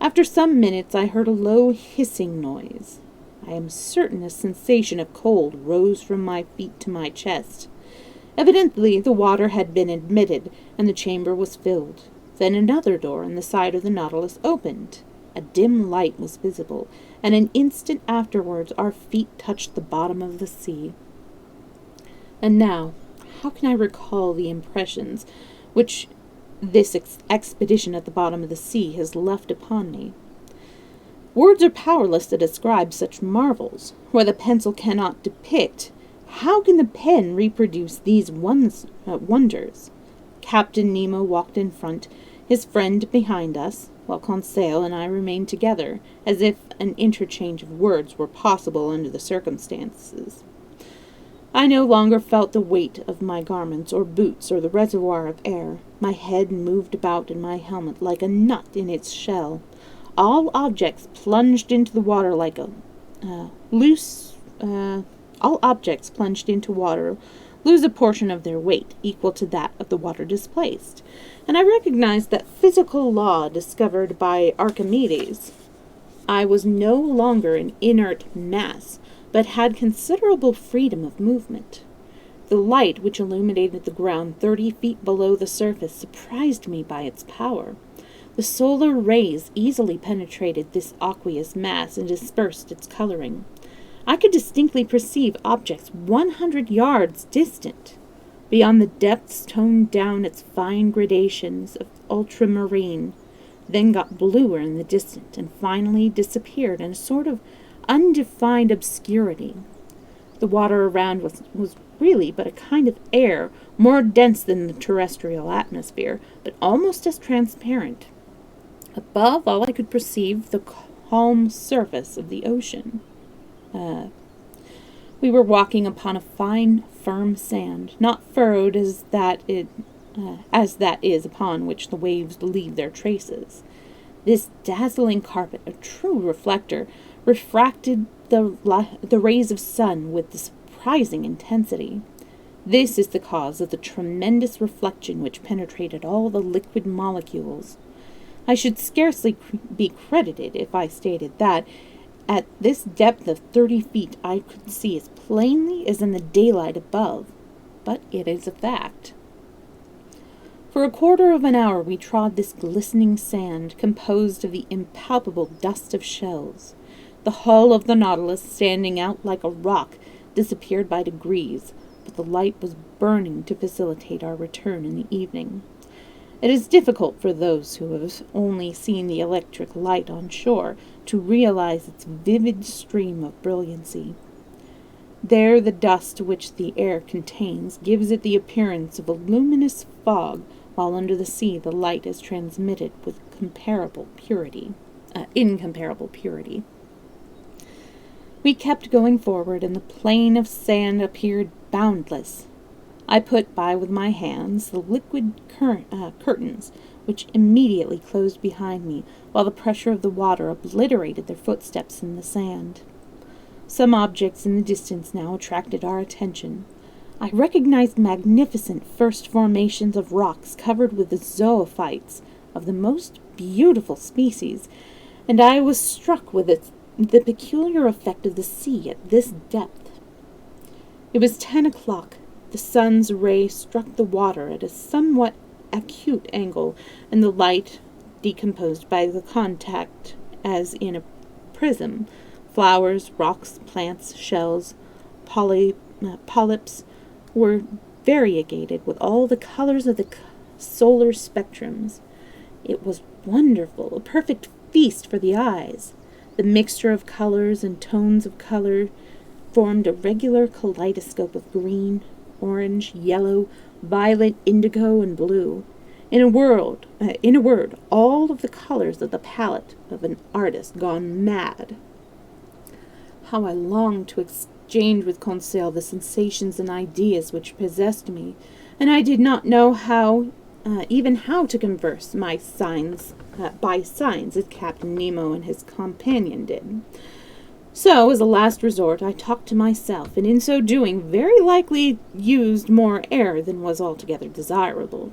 After some minutes I heard a low hissing noise. I am certain a sensation of cold rose from my feet to my chest. Evidently the water had been admitted, and the chamber was filled. Then another door in the side of the Nautilus opened. A dim light was visible, and an instant afterwards our feet touched the bottom of the sea. And now, how can I recall the impressions which this expedition at the bottom of the sea has left upon me. Words are powerless to describe such marvels. Where the pencil cannot depict, how can the pen reproduce these wonders? Captain Nemo walked in front, his friend behind us, while Conseil and I remained together, as if an interchange of words were possible under the circumstances. I no longer felt the weight of my garments or boots or the reservoir of air. My head moved about in my helmet like a nut in its shell. All objects plunged into the water like all objects plunged into water lose a portion of their weight equal to that of the water displaced. And I recognized that physical law discovered by Archimedes. I was no longer an inert mass, but had considerable freedom of movement. The light which illuminated the ground 30 feet below the surface surprised me by its power. The solar rays easily penetrated this aqueous mass and dispersed its coloring. I could distinctly perceive objects 100 yards distant. Beyond the depths toned down its fine gradations of ultramarine, then got bluer in the distance, and finally disappeared in a sort of undefined obscurity. The water around was really but a kind of air, more dense than the terrestrial atmosphere, but almost as transparent. Above all I could perceive the calm surface of the ocean. We were walking upon a fine, firm sand, not furrowed as that is upon which the waves leave their traces. This dazzling carpet, a true reflector, refracted the rays of sun with surprising intensity. This is the cause of the tremendous reflection which penetrated all the liquid molecules. I should scarcely be credited if I stated that, at this depth of 30 feet, I could see as plainly as in the daylight above, but it is a fact. For a quarter of an hour we trod this glistening sand, composed of the impalpable dust of shells. The hull of the Nautilus, standing out like a rock, disappeared by degrees, but the light was burning to facilitate our return in the evening. It is difficult for those who have only seen the electric light on shore to realize its vivid stream of brilliancy. There the dust which the air contains gives it the appearance of a luminous fog, while under the sea the light is transmitted with incomparable purity. We kept going forward, and the plain of sand appeared boundless. I put by with my hands the liquid curtains, which immediately closed behind me, while the pressure of the water obliterated their footsteps in the sand. Some objects in the distance now attracted our attention. I recognized magnificent first formations of rocks covered with zoophytes of the most beautiful species, and I was struck with the peculiar effect of the sea at this depth. It was 10 o'clock. The sun's ray struck the water at a somewhat acute angle, and the light, decomposed by the contact as in a prism, flowers, rocks, plants, shells, polyps, were variegated with all the colors of the solar spectrums. It was wonderful, a perfect feast for the eyes. The mixture of colors and tones of color formed a regular kaleidoscope of green, orange, yellow, violet, indigo, and blue. In a word, all of the colors of the palette of an artist gone mad. How I longed to exchange with Conseil the sensations and ideas which possessed me, and I did not know even how to converse by signs as Captain Nemo and his companion did. So, as a last resort, I talked to myself, and in so doing very likely used more air than was altogether desirable.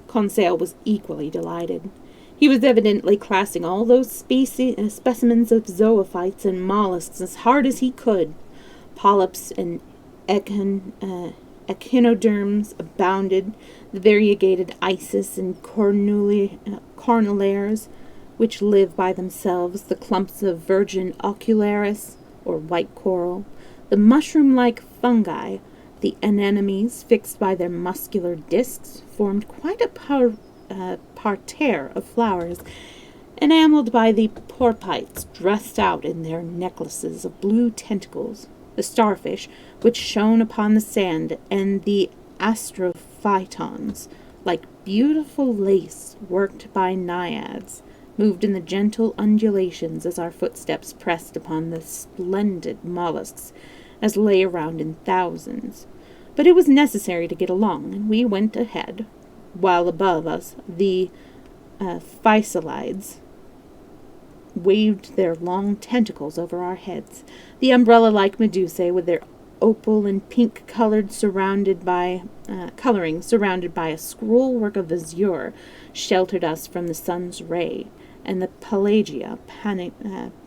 Conseil was equally delighted. He was evidently classing all those specimens of zoophytes and mollusks as hard as he could. Polyps and echinoderms abounded, the variegated isis and cornulares, which live by themselves, the clumps of virgin ocularis, or white coral, the mushroom-like fungi, the anemones fixed by their muscular discs, formed quite a parterre of flowers, enameled by the porpites dressed out in their necklaces of blue tentacles, the starfish which shone upon the sand, and the astrophytons, like beautiful lace worked by naiads, moved in the gentle undulations as our footsteps pressed upon the splendid mollusks as lay around in thousands. But it was necessary to get along, and we went ahead, while above us the phycelides waved their long tentacles over our heads. The umbrella-like medusae, with their opal and pink coloring surrounded by a scroll-work of azure, sheltered us from the sun's ray, and the pelagia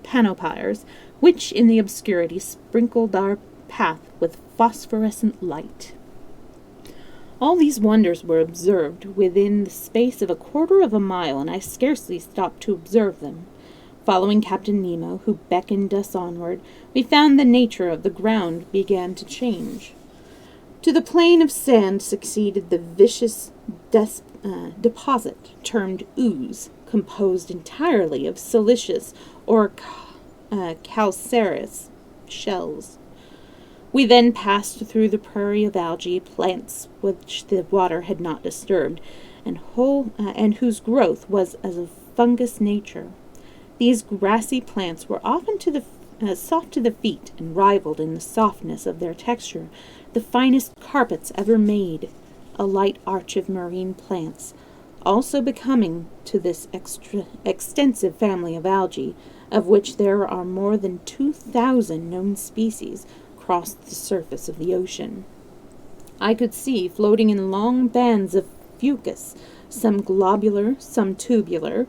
panopyres, which in the obscurity sprinkled our path with phosphorescent light. All these wonders were observed within the space of a quarter of a mile, and I scarcely stopped to observe them. Following Captain Nemo, who beckoned us onward, we found the nature of the ground began to change. To the plain of sand succeeded the viscous deposit termed ooze, composed entirely of siliceous or calcareous shells. We then passed through the prairie of algae, plants which the water had not disturbed, and whose growth was as of fungus nature. These grassy plants were often soft to the feet, and rivaled in the softness of their texture the finest carpets ever made, a light arch of marine plants, also becoming to this extensive family of algae, of which there are more than 2,000 known species, crossed the surface of the ocean. I could see, floating in long bands of fucus, some globular, some tubular,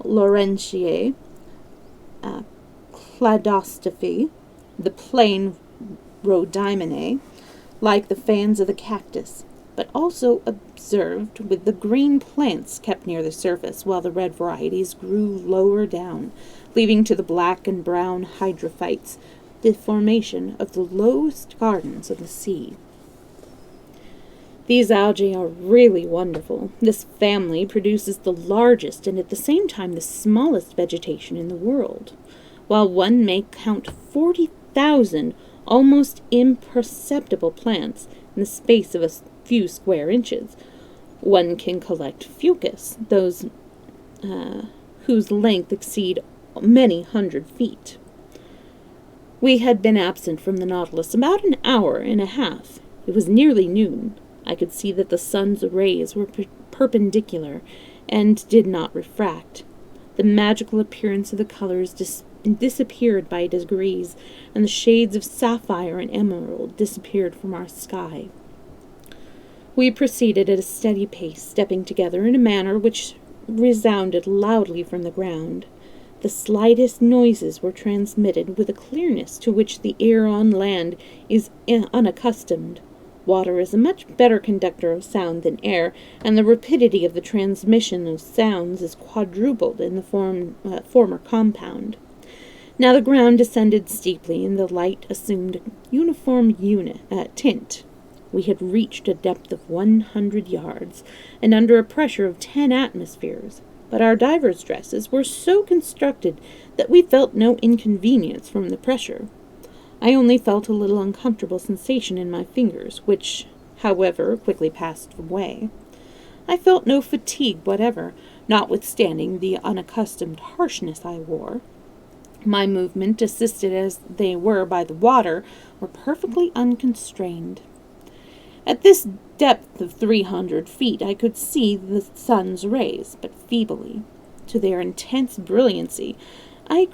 Laurentiae, Cladostophy, the plain Rhodymene, like the fans of the cactus, but also observed with the green plants kept near the surface, while the red varieties grew lower down, leaving to the black and brown hydrophytes the formation of the lowest gardens of the sea. These algae are really wonderful. This family produces the largest and at the same time the smallest vegetation in the world. While one may count 40,000 almost imperceptible plants in the space of a few square inches, one can collect fucus, those whose length exceed many 100 feet. We had been absent from the Nautilus about an hour and a half. It was nearly noon. I could see that the sun's rays were perpendicular and did not refract. The magical appearance of the colors disappeared by degrees, and the shades of sapphire and emerald disappeared from our sky. We proceeded at a steady pace, stepping together in a manner which resounded loudly from the ground. The slightest noises were transmitted with a clearness to which the ear on land is unaccustomed. Water is a much better conductor of sound than air, and the rapidity of the transmission of sounds is quadrupled in the former compound. Now the ground descended steeply, and the light assumed a uniform tint. We had reached a depth of 100 yards, and under a pressure of 10 atmospheres, but our divers' dresses were so constructed that we felt no inconvenience from the pressure. I only felt a little uncomfortable sensation in my fingers, which, however, quickly passed away. I felt no fatigue whatever, notwithstanding the unaccustomed harshness I wore. My movement, assisted as they were by the water, were perfectly unconstrained. At this depth of 300 feet I could see the sun's rays, but feebly. To their intense brilliancy, a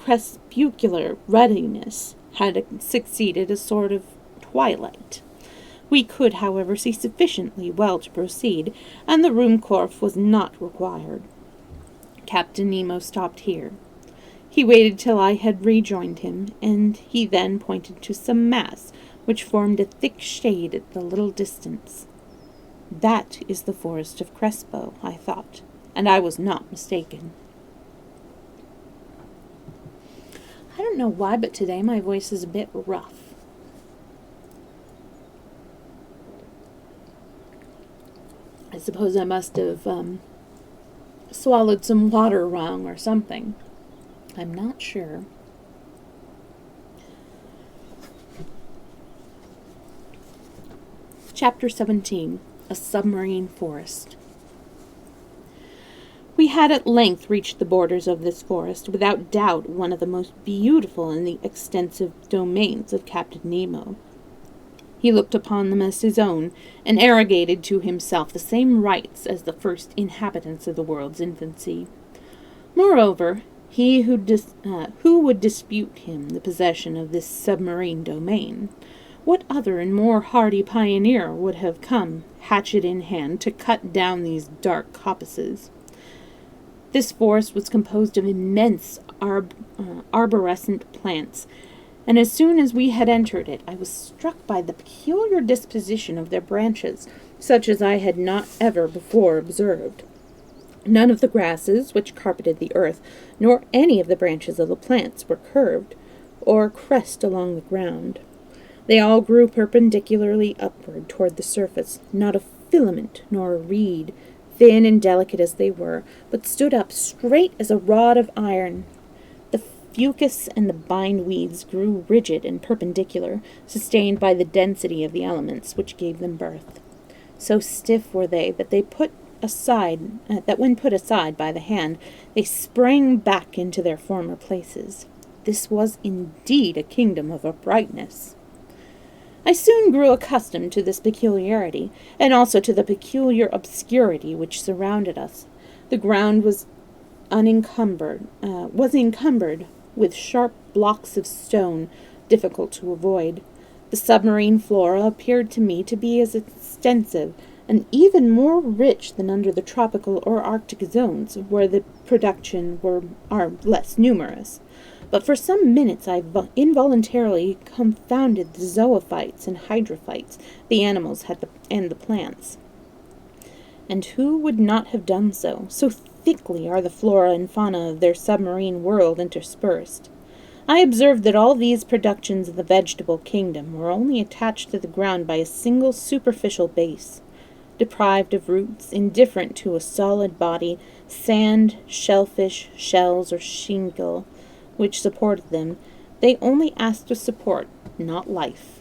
crepuscular ruddiness had succeeded a sort of twilight. We could, however, see sufficiently well to proceed, and the Ruhmkorff was not required. Captain Nemo stopped here. He waited till I had rejoined him, and he then pointed to some mass which formed a thick shade at a little distance. That is the forest of Crespo, I thought, and I was not mistaken. I don't know why, but today my voice is a bit rough. I suppose I must have swallowed some water wrong or something. I'm not sure. Chapter 17. A Submarine Forest. We had at length reached the borders of this forest, without doubt one of the most beautiful in the extensive domains of Captain Nemo. He looked upon them as his own, and arrogated to himself the same rights as the first inhabitants of the world's infancy. Moreover, he who would dispute him the possession of this submarine domain? What other and more hardy pioneer would have come, hatchet in hand, to cut down these dark coppices? This forest was composed of immense arborescent plants, and as soon as we had entered it, I was struck by the peculiar disposition of their branches, such as I had not ever before observed. None of the grasses which carpeted the earth, nor any of the branches of the plants, were curved, or crest along the ground. They all grew perpendicularly upward toward the surface, not a filament nor a reed, thin and delicate as they were, but stood up straight as a rod of iron. The fucus and the bindweeds grew rigid and perpendicular, sustained by the density of the elements which gave them birth. So stiff were they that when put aside by the hand, they sprang back into their former places. This was indeed a kingdom of uprightness. I soon grew accustomed to this peculiarity, and also to the peculiar obscurity which surrounded us. The ground was encumbered with sharp blocks of stone, difficult to avoid. The submarine flora appeared to me to be as extensive and even more rich than under the tropical or arctic zones, where the production are less numerous. But for some minutes I involuntarily confounded the zoophytes and hydrophytes, the animals and the plants. And who would not have done so? So thickly are the flora and fauna of their submarine world interspersed. I observed that all these productions of the vegetable kingdom were only attached to the ground by a single superficial base. Deprived of roots, indifferent to a solid body, sand, shellfish, shells, or shingle, which supported them, they only asked a support, not life.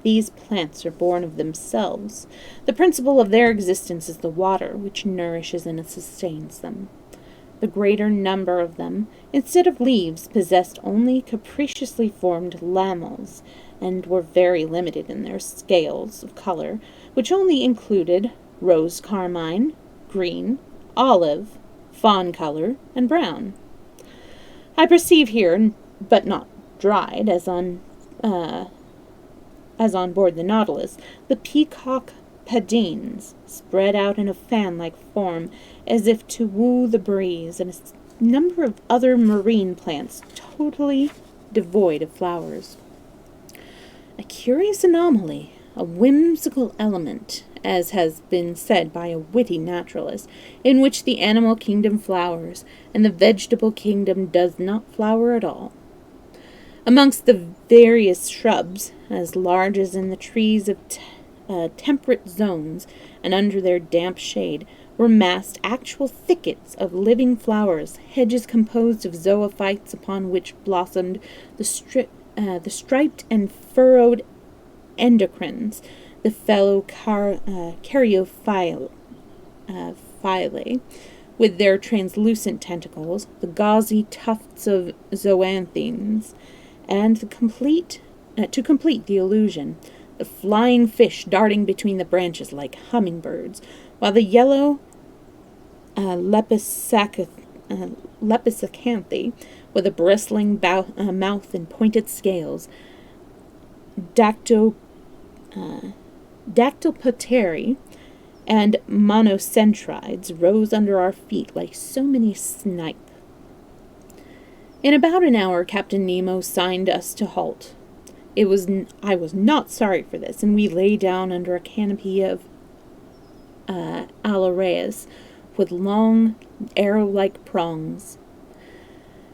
These plants are born of themselves. The principle of their existence is the water, which nourishes and sustains them. The greater number of them, instead of leaves, possessed only capriciously formed lamels, and were very limited in their scales of color, which only included rose carmine, green, olive, fawn color, and brown. I perceive here, but not dried, as on board the Nautilus, the peacock padines spread out in a fan-like form, as if to woo the breeze, and a number of other marine plants totally devoid of flowers. A curious anomaly, a whimsical element, as has been said by a witty naturalist, in which the animal kingdom flowers, and the vegetable kingdom does not flower at all. Amongst the various shrubs, as large as in the trees of temperate zones, and under their damp shade, were massed actual thickets of living flowers, hedges composed of zoophytes upon which blossomed the striped and furrowed endocrines, the fellow caryophyllae, with their translucent tentacles, the gauzy tufts of zoanthines, and to complete the illusion, the flying fish darting between the branches like hummingbirds, while the yellow lepidocanthe, with a bristling mouth and pointed scales, dactylopteri, and monocentrides rose under our feet like so many snipe. In about an hour, Captain Nemo signed us to halt. I was not sorry for this, and we lay down under a canopy of alaraeas with long, arrow-like prongs.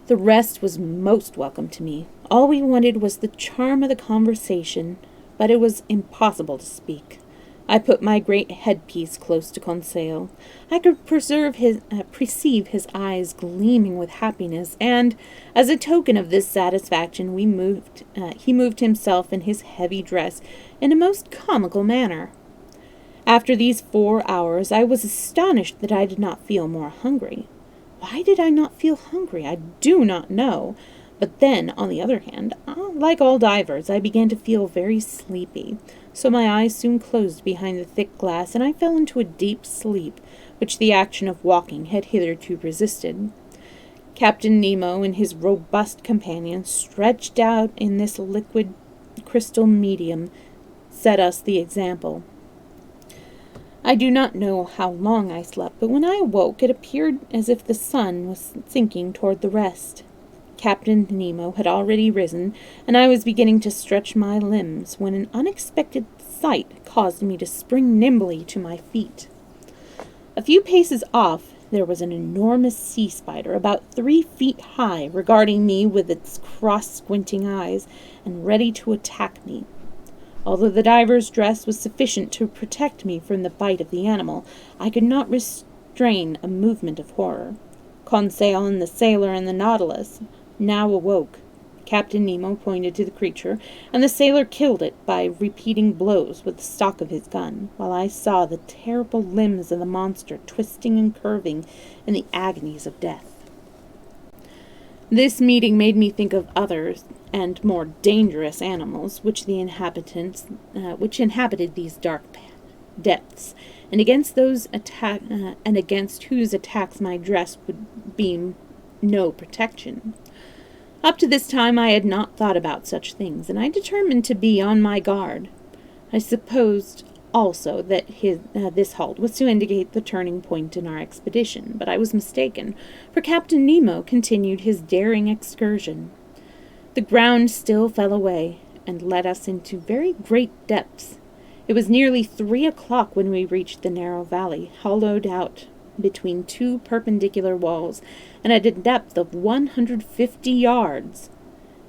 The rest was most welcome to me. All we wanted was the charm of the conversation, but it was impossible to speak. I put my great headpiece close to Conseil. I could perceive his eyes gleaming with happiness, and, as a token of this satisfaction, he moved himself in his heavy dress in a most comical manner. After these 4 hours, I was astonished that I did not feel more hungry. Why did I not feel hungry? I do not know. But then, on the other hand, like all divers, I began to feel very sleepy, so my eyes soon closed behind the thick glass, and I fell into a deep sleep, which the action of walking had hitherto resisted. Captain Nemo and his robust companion, stretched out in this liquid crystal medium, set us the example. I do not know how long I slept, but when I awoke, it appeared as if the sun was sinking toward the west. Captain Nemo had already risen, and I was beginning to stretch my limbs, when an unexpected sight caused me to spring nimbly to my feet. A few paces off, there was an enormous sea spider, about 3 feet high, regarding me with its cross-squinting eyes, and ready to attack me. Although the diver's dress was sufficient to protect me from the bite of the animal, I could not restrain a movement of horror. Conseil and the sailor in the Nautilus now awoke. Captain Nemo pointed to the creature, and the sailor killed it by repeating blows with the stock of his gun, while I saw the terrible limbs of the monster twisting and curving in the agonies of death. This meeting made me think of others and more dangerous animals which inhabited these dark depths, and against whose attacks my dress would be no protection. Up to this time I had not thought about such things, and I determined to be on my guard. I supposed also that this halt was to indicate the turning point in our expedition, but I was mistaken, for Captain Nemo continued his daring excursion. The ground still fell away, and led us into very great depths. It was nearly 3 o'clock when we reached the narrow valley, hollowed out between 2 perpendicular walls, and at a depth of 150 yards.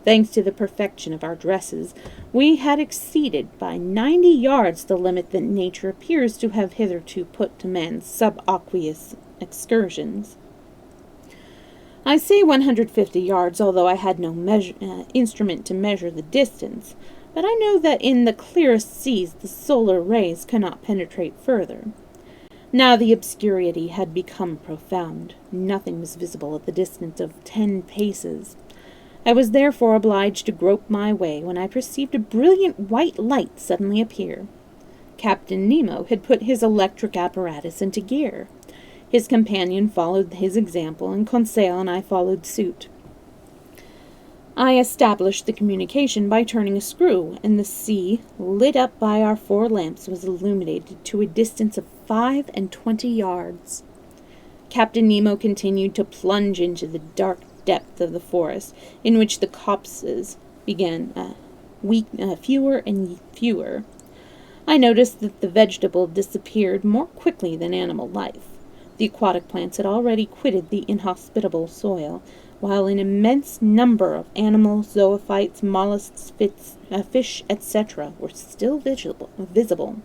Thanks to the perfection of our dresses, we had exceeded by 90 yards the limit that nature appears to have hitherto put to man's subaqueous excursions. I say 150 yards, although I had no instrument to measure the distance, but I know that in the clearest seas the solar rays cannot penetrate further. Now the obscurity had become profound. Nothing was visible at the distance of 10 paces. I was therefore obliged to grope my way, when I perceived a brilliant white light suddenly appear. Captain Nemo had put his electric apparatus into gear. His companion followed his example, and Conseil and I followed suit. I established the communication by turning a screw, and the sea, lit up by our 4 lamps, was illuminated to a distance of 25 yards. Captain Nemo continued to plunge into the dark depth of the forest, in which the copses began fewer and fewer. I noticed that the vegetable disappeared more quickly than animal life. The aquatic plants had already quitted the inhospitable soil, while an immense number of animals, zoophytes, mollusks, fish, etc., were still visible.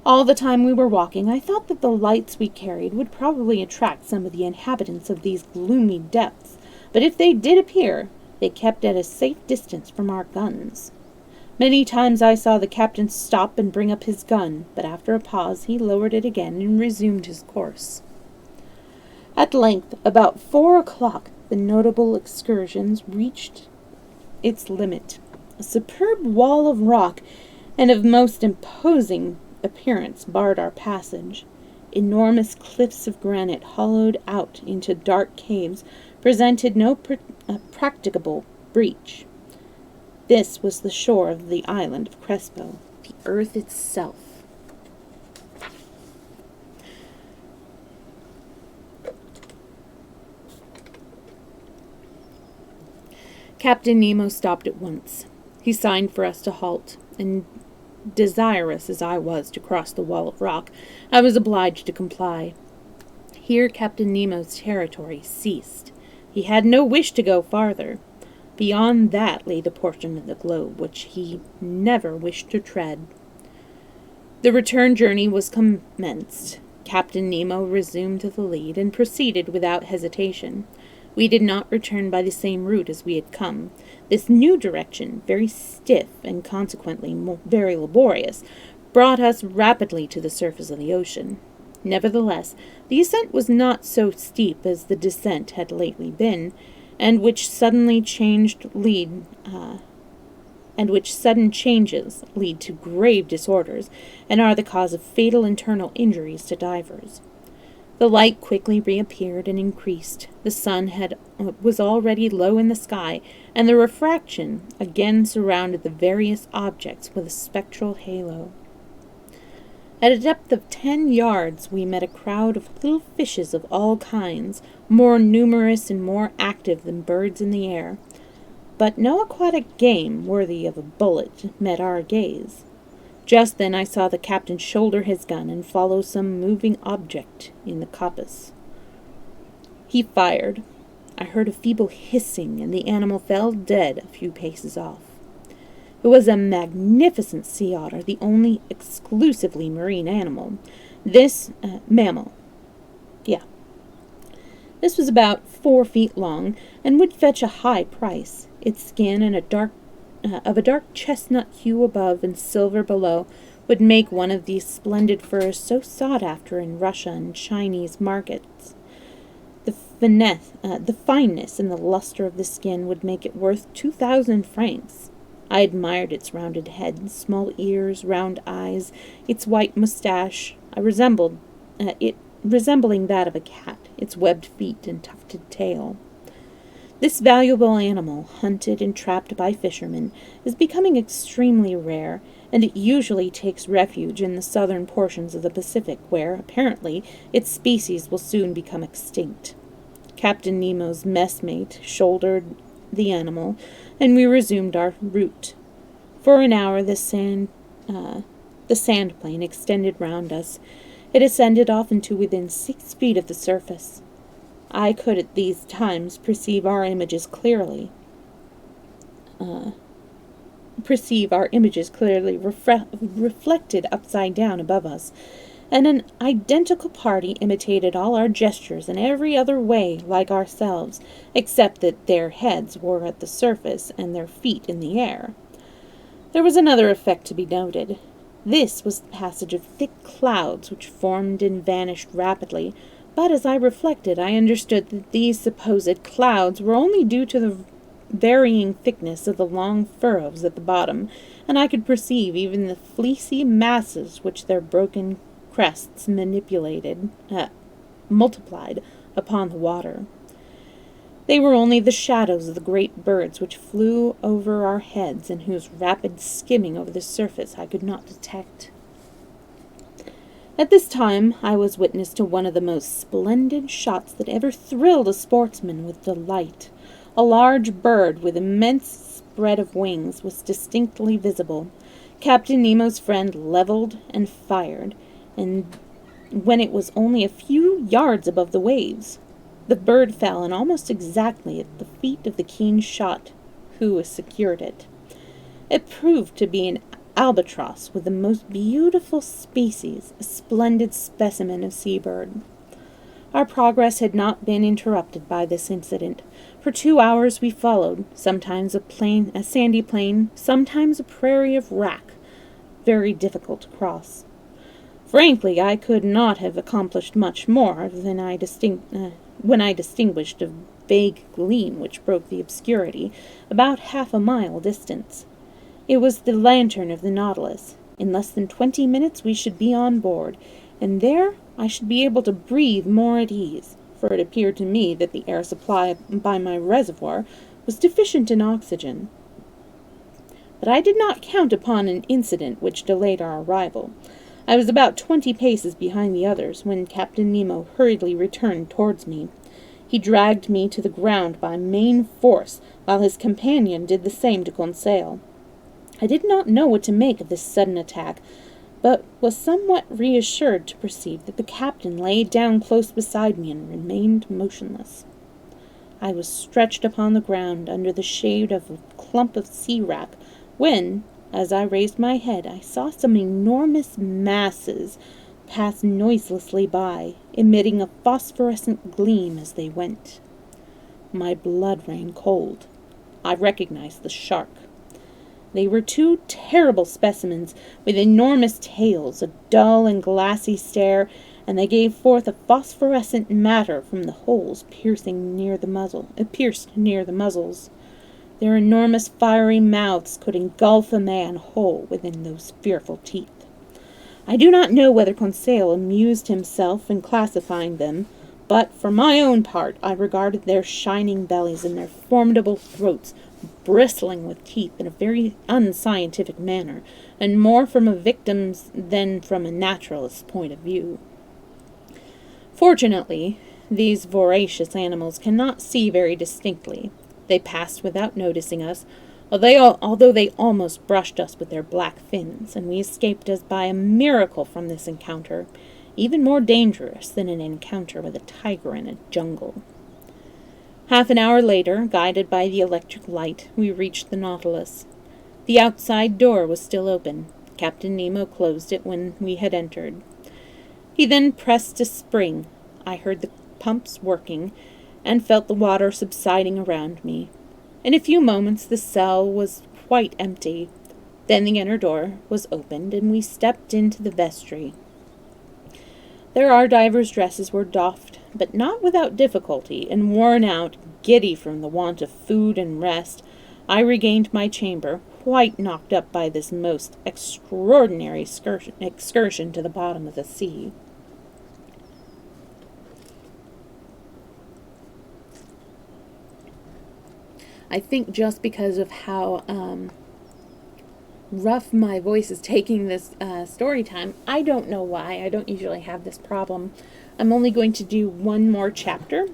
All the time we were walking, I thought that the lights we carried would probably attract some of the inhabitants of these gloomy depths, but if they did appear, they kept at a safe distance from our guns. Many times I saw the captain stop and bring up his gun, but after a pause he lowered it again and resumed his course. At length, about 4 o'clock, the notable excursions reached its limit. A superb wall of rock and of most imposing appearance barred our passage. Enormous cliffs of granite, hollowed out into dark caves, presented no practicable breach. This was the shore of the island of Crespo, the earth itself. Captain Nemo stopped at once. He signed for us to halt, and desirous as I was to cross the wall of rock, I was obliged to comply. Here Captain Nemo's territory ceased. He had no wish to go farther. Beyond that lay the portion of the globe which he never wished to tread. The return journey was commenced. Captain Nemo resumed the lead and proceeded without hesitation. We did not return by the same route as we had come. This new direction, very stiff and consequently very laborious, brought us rapidly to the surface of the ocean. Nevertheless, the ascent was not so steep as the descent had lately been, and which sudden changes lead to grave disorders, and are the cause of fatal internal injuries to divers. The light quickly reappeared and increased. The sun was already low in the sky, and the refraction again surrounded the various objects with a spectral halo. At a depth of 10 yards we met a crowd of little fishes of all kinds, more numerous and more active than birds in the air. But no aquatic game worthy of a bullet met our gaze. Just then I saw the captain shoulder his gun and follow some moving object in the coppice. He fired. I heard a feeble hissing, and the animal fell dead a few paces off. It was a magnificent sea otter, the only exclusively marine animal. Mammal. This was about 4 feet long, and would fetch a high price. Its skin and of a dark chestnut hue above and silver below would make one of these splendid furs so sought after in Russia and Chinese markets. The fineness and the luster of the skin would make it worth 2,000 francs. I admired its rounded head, small ears, round eyes, its white mustache, resembling that of a cat, its webbed feet and tufted tail. This valuable animal, hunted and trapped by fishermen, is becoming extremely rare, and it usually takes refuge in the southern portions of the Pacific, where, apparently, its species will soon become extinct. Captain Nemo's messmate shouldered the animal, and we resumed our route. For an hour the sand plain extended round us. It ascended often to within 6 feet of the surface. I could at these times perceive our images clearly reflected upside down above us, and an identical party imitated all our gestures in every other way like ourselves, except that their heads were at the surface and their feet in the air. There was another effect to be noted. This was the passage of thick clouds which formed and vanished rapidly, but as I reflected, I understood that these supposed clouds were only due to the varying thickness of the long furrows at the bottom, and I could perceive even the fleecy masses which their broken crests multiplied upon the water. They were only the shadows of the great birds which flew over our heads and whose rapid skimming over the surface I could not detect. At this time I was witness to one of the most splendid shots that ever thrilled a sportsman with delight. A large bird with immense spread of wings was distinctly visible. Captain Nemo's friend leveled and fired, and when it was only a few yards above the waves, the bird fell, and almost exactly at the feet of the keen shot who secured it. It proved to be an albatross with the most beautiful species, a splendid specimen of seabird. Our progress had not been interrupted by this incident. For 2 hours we followed, sometimes a sandy plain, sometimes a prairie of wrack, very difficult to cross. Frankly, I could not have accomplished much more than when I distinguished a vague gleam which broke the obscurity, about 1/2 mile distant. It was the lantern of the Nautilus. In less than 20 minutes we should be on board, and there I should be able to breathe more at ease, for it appeared to me that the air supplied by my reservoir was deficient in oxygen. But I did not count upon an incident which delayed our arrival. I was about 20 paces behind the others when Captain Nemo hurriedly returned towards me. He dragged me to the ground by main force, while his companion did the same to Conseil. I did not know what to make of this sudden attack, but was somewhat reassured to perceive that the captain lay down close beside me and remained motionless. I was stretched upon the ground under the shade of a clump of sea-wrack, when, As I raised my head, I saw some enormous masses pass noiselessly by, emitting a phosphorescent gleam as they went. My blood ran cold. I recognized the shark. They were two terrible specimens with enormous tails, a dull and glassy stare, and they gave forth a phosphorescent matter from the holes pierced near the muzzles. Their enormous fiery mouths could engulf a man whole within those fearful teeth. I do not know whether Conseil amused himself in classifying them, but for my own part I regarded their shining bellies and their formidable throats bristling with teeth in a very unscientific manner, and more from a victim's than from a naturalist's point of view. Fortunately, these voracious animals cannot see very distinctly. They passed without noticing us, although they almost brushed us with their black fins, and we escaped as by a miracle from this encounter, even more dangerous than an encounter with a tiger in a jungle. Half an hour later, guided by the electric light, we reached the Nautilus. The outside door was still open. Captain Nemo closed it when we had entered. He then pressed a spring. I heard the pumps working, and felt the water subsiding around me. In a few moments the cell was quite empty. Then the inner door was opened, and we stepped into the vestry. There our divers' dresses were doffed, but not without difficulty, and worn out, giddy from the want of food and rest, I regained my chamber, quite knocked up by this most extraordinary excursion to the bottom of the sea. I think just because of how rough my voice is taking this story time, I don't know why. I don't usually have this problem. I'm only going to do one more chapter.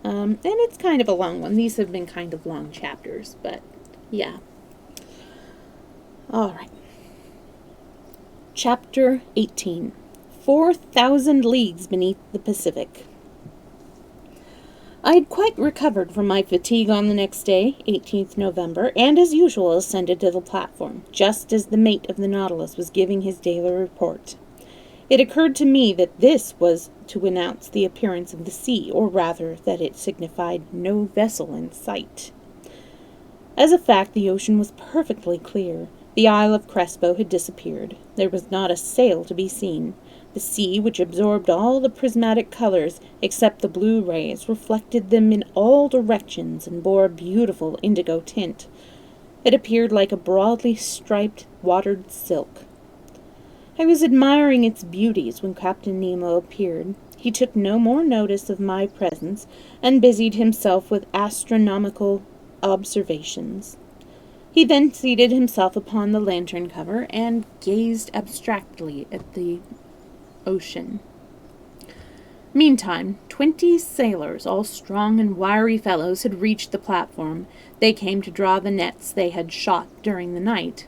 And it's kind of a long one. These have been kind of long chapters, but yeah. All right. Chapter 18. 4,000 Leagues Beneath the Pacific. I had quite recovered from my fatigue on the next day, 18th November, and as usual ascended to the platform, just as the mate of the Nautilus was giving his daily report. It occurred to me that this was to announce the appearance of the sea, or rather that it signified no vessel in sight. As a fact, the ocean was perfectly clear. The Isle of Crespo had disappeared. There was not a sail to be seen. The sea, which absorbed all the prismatic colors except the blue rays, reflected them in all directions and bore a beautiful indigo tint. It appeared like a broadly striped, watered silk. I was admiring its beauties when Captain Nemo appeared. He took no more notice of my presence and busied himself with astronomical observations. He then seated himself upon the lantern cover and gazed abstractedly at the ocean. Meantime, 20 sailors, all strong and wiry fellows, had reached the platform. They came to draw the nets they had shot during the night.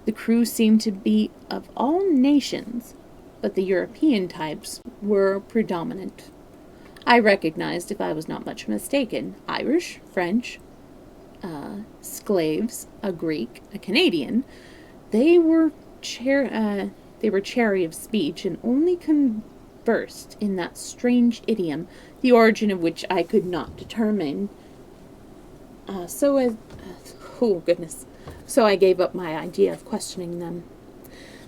The crew seemed to be of all nations, but the European types were predominant. I recognized, if I was not much mistaken, Irish, French, Sclaves, a Greek, a Canadian. They were chary of speech and only conversed in that strange idiom, the origin of which I could not determine. So I gave up my idea of questioning them.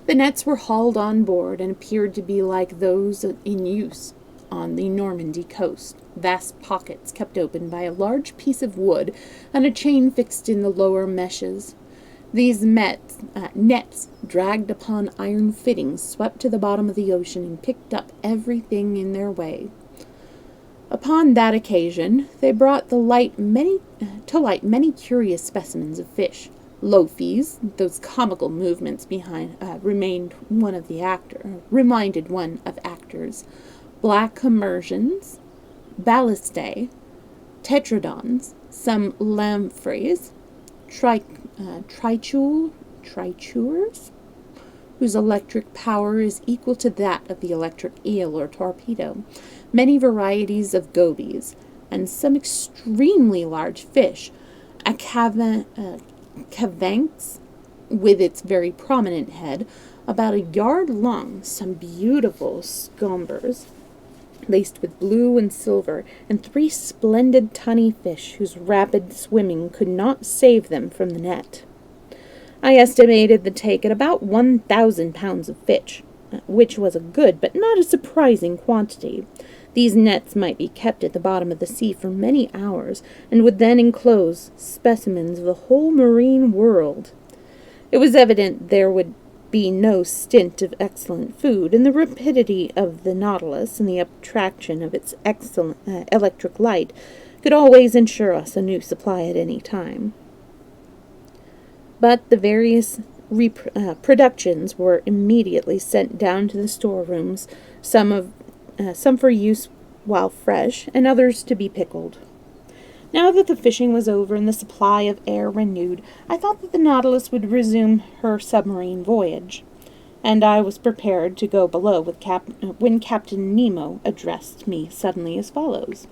The nets were hauled on board and appeared to be like those in use on the Normandy coast, vast pockets kept open by a large piece of wood and a chain fixed in the lower meshes. These nets, dragged upon iron fittings, swept to the bottom of the ocean and picked up everything in their way. Upon that occasion, they brought to light many curious specimens of fish. Lofies, those comical movements reminded one of actors. Black immersions, ballistae, tetradons, some lampreys, trichures, whose electric power is equal to that of the electric eel or torpedo, many varieties of gobies, and some extremely large fish, a cavanks with its very prominent head, about a yard long, some beautiful scombers, laced with blue and silver, and 3 splendid tunny fish whose rapid swimming could not save them from the net. I estimated the take at about 1,000 pounds of fish, which was a good but not a surprising quantity. These nets might be kept at the bottom of the sea for many hours, and would then enclose specimens of the whole marine world. It was evident there would be no stint of excellent food, and the rapidity of the Nautilus and the attraction of its excellent electric light could always ensure us a new supply at any time. But the various productions were immediately sent down to the storerooms, some for use while fresh, and others to be pickled. Now that the fishing was over and the supply of air renewed, I thought that the Nautilus would resume her submarine voyage, and I was prepared to go below when Captain Nemo addressed me suddenly as follows.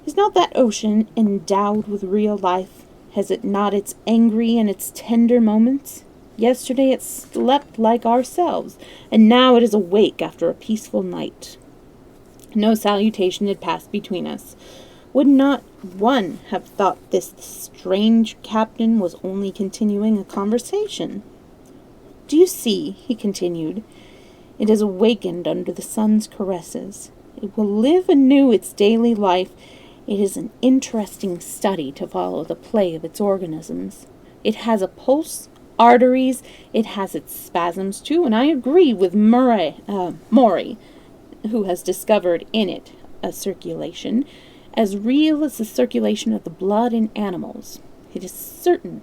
"Is not that ocean endowed with real life? Has it not its angry and its tender moments? Yesterday it slept like ourselves, and now it is awake after a peaceful night." No salutation had passed between us. Would not one have thought this strange captain was only continuing a conversation? "Do you see," he continued, "it is awakened under the sun's caresses. It will live anew its daily life. It is an interesting study to follow the play of its organisms. It has a pulse, arteries, it has its spasms too, and I agree with Maury, who has discovered in it a circulation as real as the circulation of the blood in animals. It is certain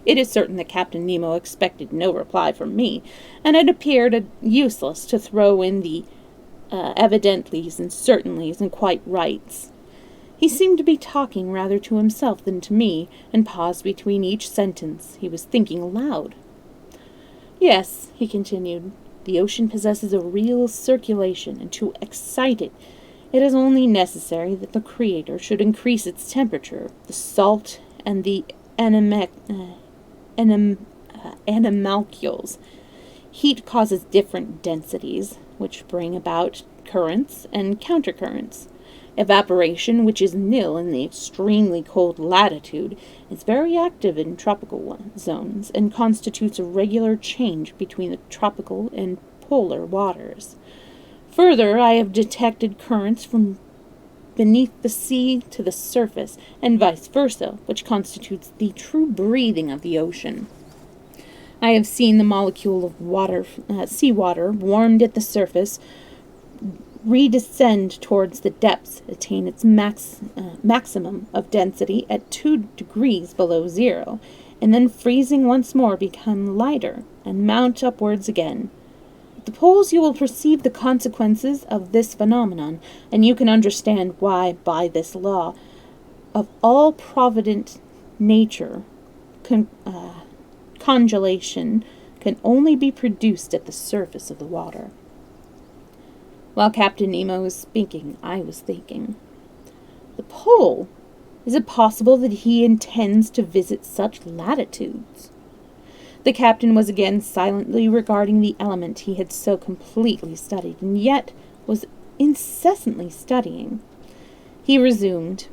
that Captain Nemo expected no reply from me, and it appeared useless to throw in the evidentlys and certainlys and quite rights. He seemed to be talking rather to himself than to me, and paused between each sentence. He was thinking aloud. "Yes," he continued, "the ocean possesses a real circulation, and to excite it, it is only necessary that the Creator should increase its temperature. The salt and the animalcules. Heat causes different densities, which bring about currents and countercurrents. Evaporation, which is nil in the extremely cold latitude, is very active in tropical zones, and constitutes a regular change between the tropical and polar waters. Further, I have detected currents from beneath the sea to the surface, and vice versa, which constitutes the true breathing of the ocean. I have seen the molecule of seawater, warmed at the surface, redescend towards the depths, attain its maximum of density at 2 degrees below zero, and then freezing once more become lighter, and mount upwards again. At the poles you will perceive the consequences of this phenomenon, and you can understand why, by this law of all provident nature, congelation can only be produced at the surface of the water." While Captain Nemo was speaking, I was thinking, "The pole? Is it possible that he intends to visit such latitudes?" The captain was again silently regarding the element he had so completely studied, and yet was incessantly studying. He resumed.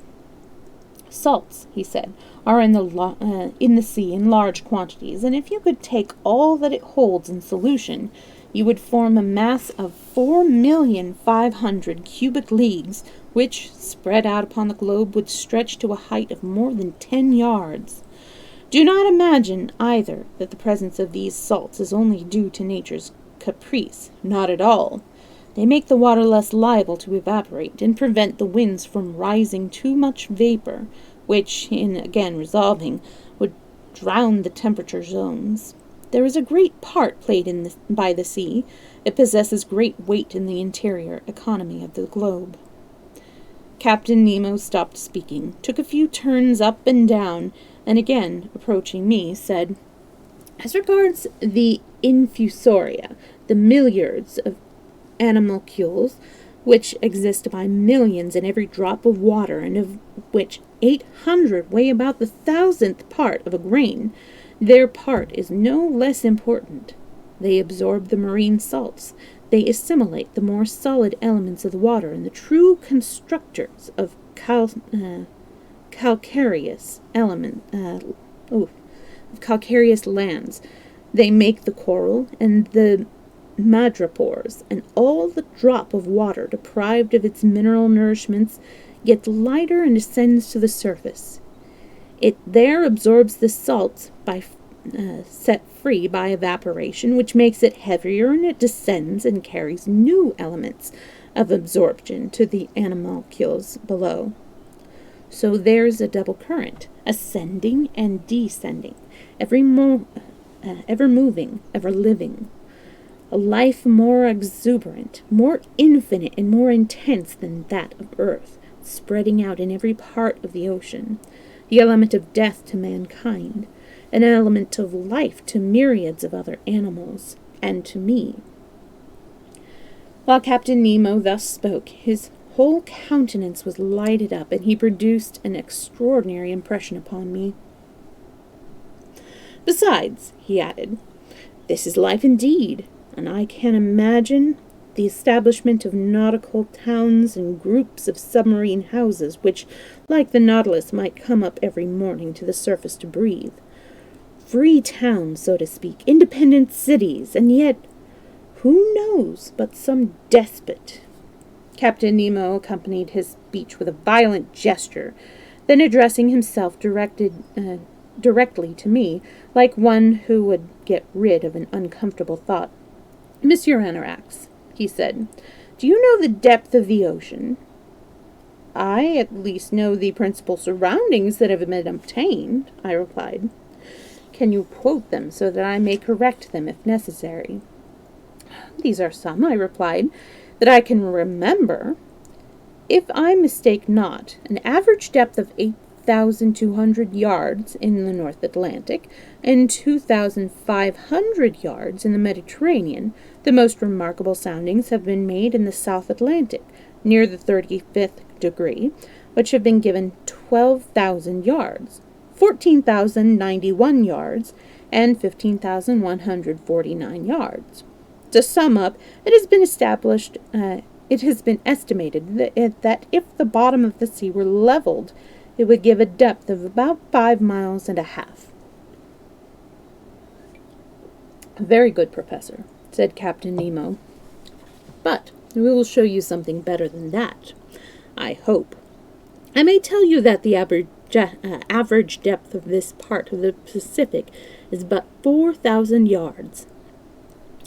"Salts," he said, "are in the sea in large quantities, and if you could take all that it holds in solution, you would form a mass of 4,500,000 cubic leagues, which, spread out upon the globe, would stretch to a height of more than 10 yards. Do not imagine, either, that the presence of these salts is only due to nature's caprice. Not at all. They make the water less liable to evaporate, and prevent the winds from rising too much vapor, which, in again resolving, would drown the temperature zones. There is a great part played by the sea. It possesses great weight in the interior economy of the globe." Captain Nemo stopped speaking, took a few turns up and down, and again, approaching me, said, "As regards the infusoria, the milliards of animalcules which exist by millions in every drop of water, and of which 800 weigh about the 1,000th part of a grain, their part is no less important. They absorb the marine salts. They assimilate the more solid elements of the water, and the true constructors of calcareous calcareous lands. They make the coral and the madrepores, and all the drop of water deprived of its mineral nourishments gets lighter and ascends to the surface. It there absorbs the salts by set free by evaporation, which makes it heavier, and it descends and carries new elements of absorption to the animalcules below. So there's a double current, ascending and descending, ever moving, ever living. A life more exuberant, more infinite, and more intense than that of earth, spreading out in every part of the ocean. The element of death to mankind, an element of life to myriads of other animals, and to me. While Captain Nemo thus spoke, his whole countenance was lighted up, and he produced an extraordinary impression upon me. Besides, he added, this is life indeed, and I can imagine the establishment of nautical towns and groups of submarine houses which, like the Nautilus, might come up every morning to the surface to breathe. Free towns, so to speak, independent cities, and yet, who knows but some despot. Captain Nemo accompanied his speech with a violent gesture, then addressing himself directly to me, like one who would get rid of an uncomfortable thought. Monsieur Aronnax, he said, do you know the depth of the ocean? I at least know the principal surroundings that have been obtained, I replied. Can you quote them so that I may correct them if necessary? These are some, I replied, that I can remember. If I mistake not, an average depth of 8,200 yards in the North Atlantic and 2,500 yards in the Mediterranean. The most remarkable soundings have been made in the South Atlantic, near the 35th degree, which have been given 12,000 yards, 14,091 yards, and 15,149 yards. To sum up, it has been estimated that if the bottom of the sea were leveled, it would give a depth of about 5 miles and a half. Very good, Professor, said Captain Nemo. But we will show you something better than that, I hope. I may tell you that the average depth of this part of the Pacific is but 4,000 yards.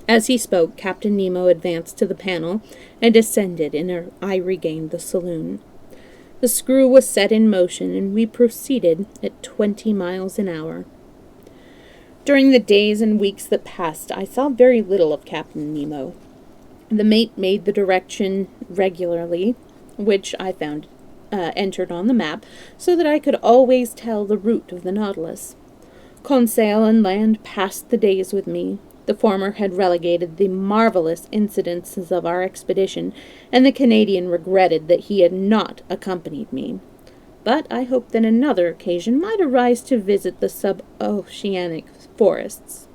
As he spoke, Captain Nemo advanced to the panel and descended, and I regained the saloon. The screw was set in motion, and we proceeded at 20 miles an hour. During the days and weeks that passed, I saw very little of Captain Nemo. The mate made the direction regularly, which I found entered on the map, so that I could always tell the route of the Nautilus. Conseil and Land passed the days with me. The former had relegated the marvelous incidences of our expedition, and the Canadian regretted that he had not accompanied me. But I hoped that another occasion might arise to visit the sub-oceanic forests.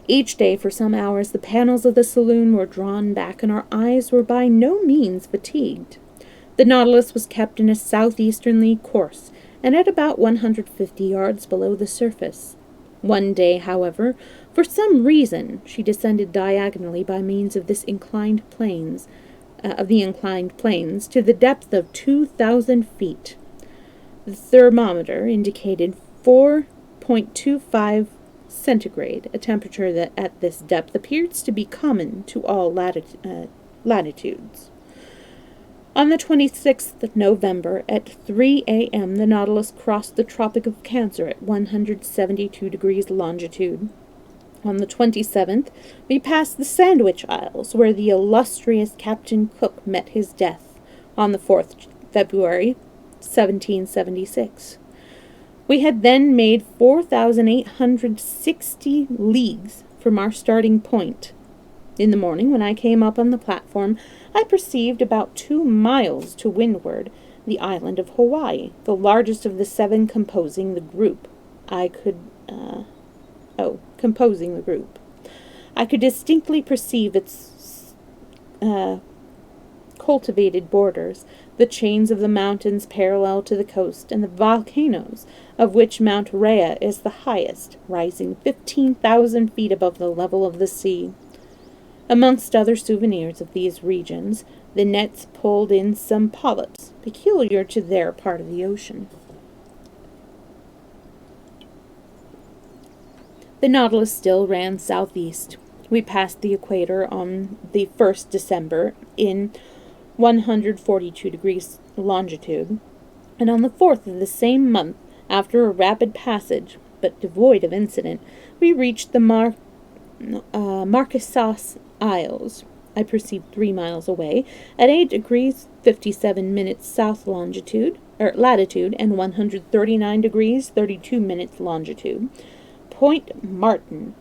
Each day for some hours the panels of the saloon were drawn back, and our eyes were by no means fatigued. The Nautilus was kept in a southeasterly course, and at about 150 yards below the surface. One day, however, for some reason, she descended diagonally by means of the inclined planes to the depth of 2,000 feet. The thermometer indicated 4.25 centigrade, a temperature that at this depth appears to be common to all latitudes. On the 26th of November, at 3 a.m., the Nautilus crossed the Tropic of Cancer at 172 degrees longitude. On the 27th, we passed the Sandwich Isles, where the illustrious Captain Cook met his death, on the 4th February, 1776. We had then made 4,860 leagues from our starting point. In the morning, when I came up on the platform, I perceived about 2 miles to windward the island of Hawaii, the largest of the 7 composing the group. Composing the group. I could distinctly perceive its cultivated borders, the chains of the mountains parallel to the coast, and the volcanoes, of which Mount Rea is the highest, rising 15,000 feet above the level of the sea. Amongst other souvenirs of these regions, the nets pulled in some polyps, peculiar to their part of the ocean. The Nautilus still ran southeast. We passed the equator on the 1st December in 142 degrees longitude, and on the 4th of the same month, after a rapid passage, but devoid of incident, we reached the Marquesas Isles. I perceived 3 miles away, at 8 degrees 57 minutes south latitude, and 139 degrees 32 minutes longitude, Point Martin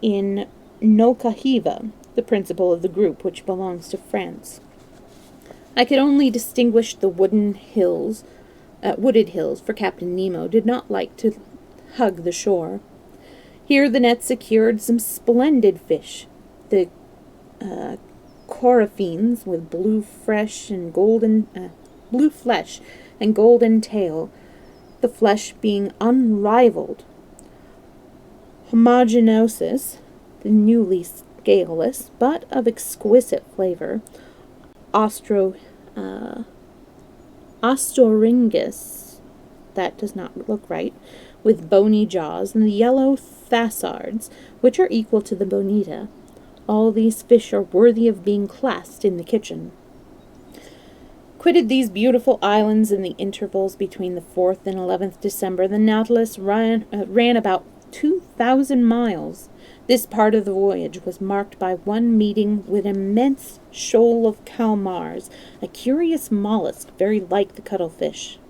in Nokahiva, the principal of the group which belongs to France. I could only distinguish the wooded hills, for Captain Nemo did not like to hug the shore. Here the net secured some splendid fish, the coraphines with blue flesh and golden tail, the flesh being unrivaled. Homogenosis, the newly scaleless, but of exquisite flavor. Ostoringus, that does not look right, with bony jaws, and the yellow thasards, which are equal to the bonita. All these fish are worthy of being classed in the kitchen. Quitted these beautiful islands in the intervals between the 4th and 11th December, the Nautilus ran about 2,000 miles. This part of the voyage was marked by one meeting with an immense shoal of calmars, a curious mollusk very like the cuttlefish.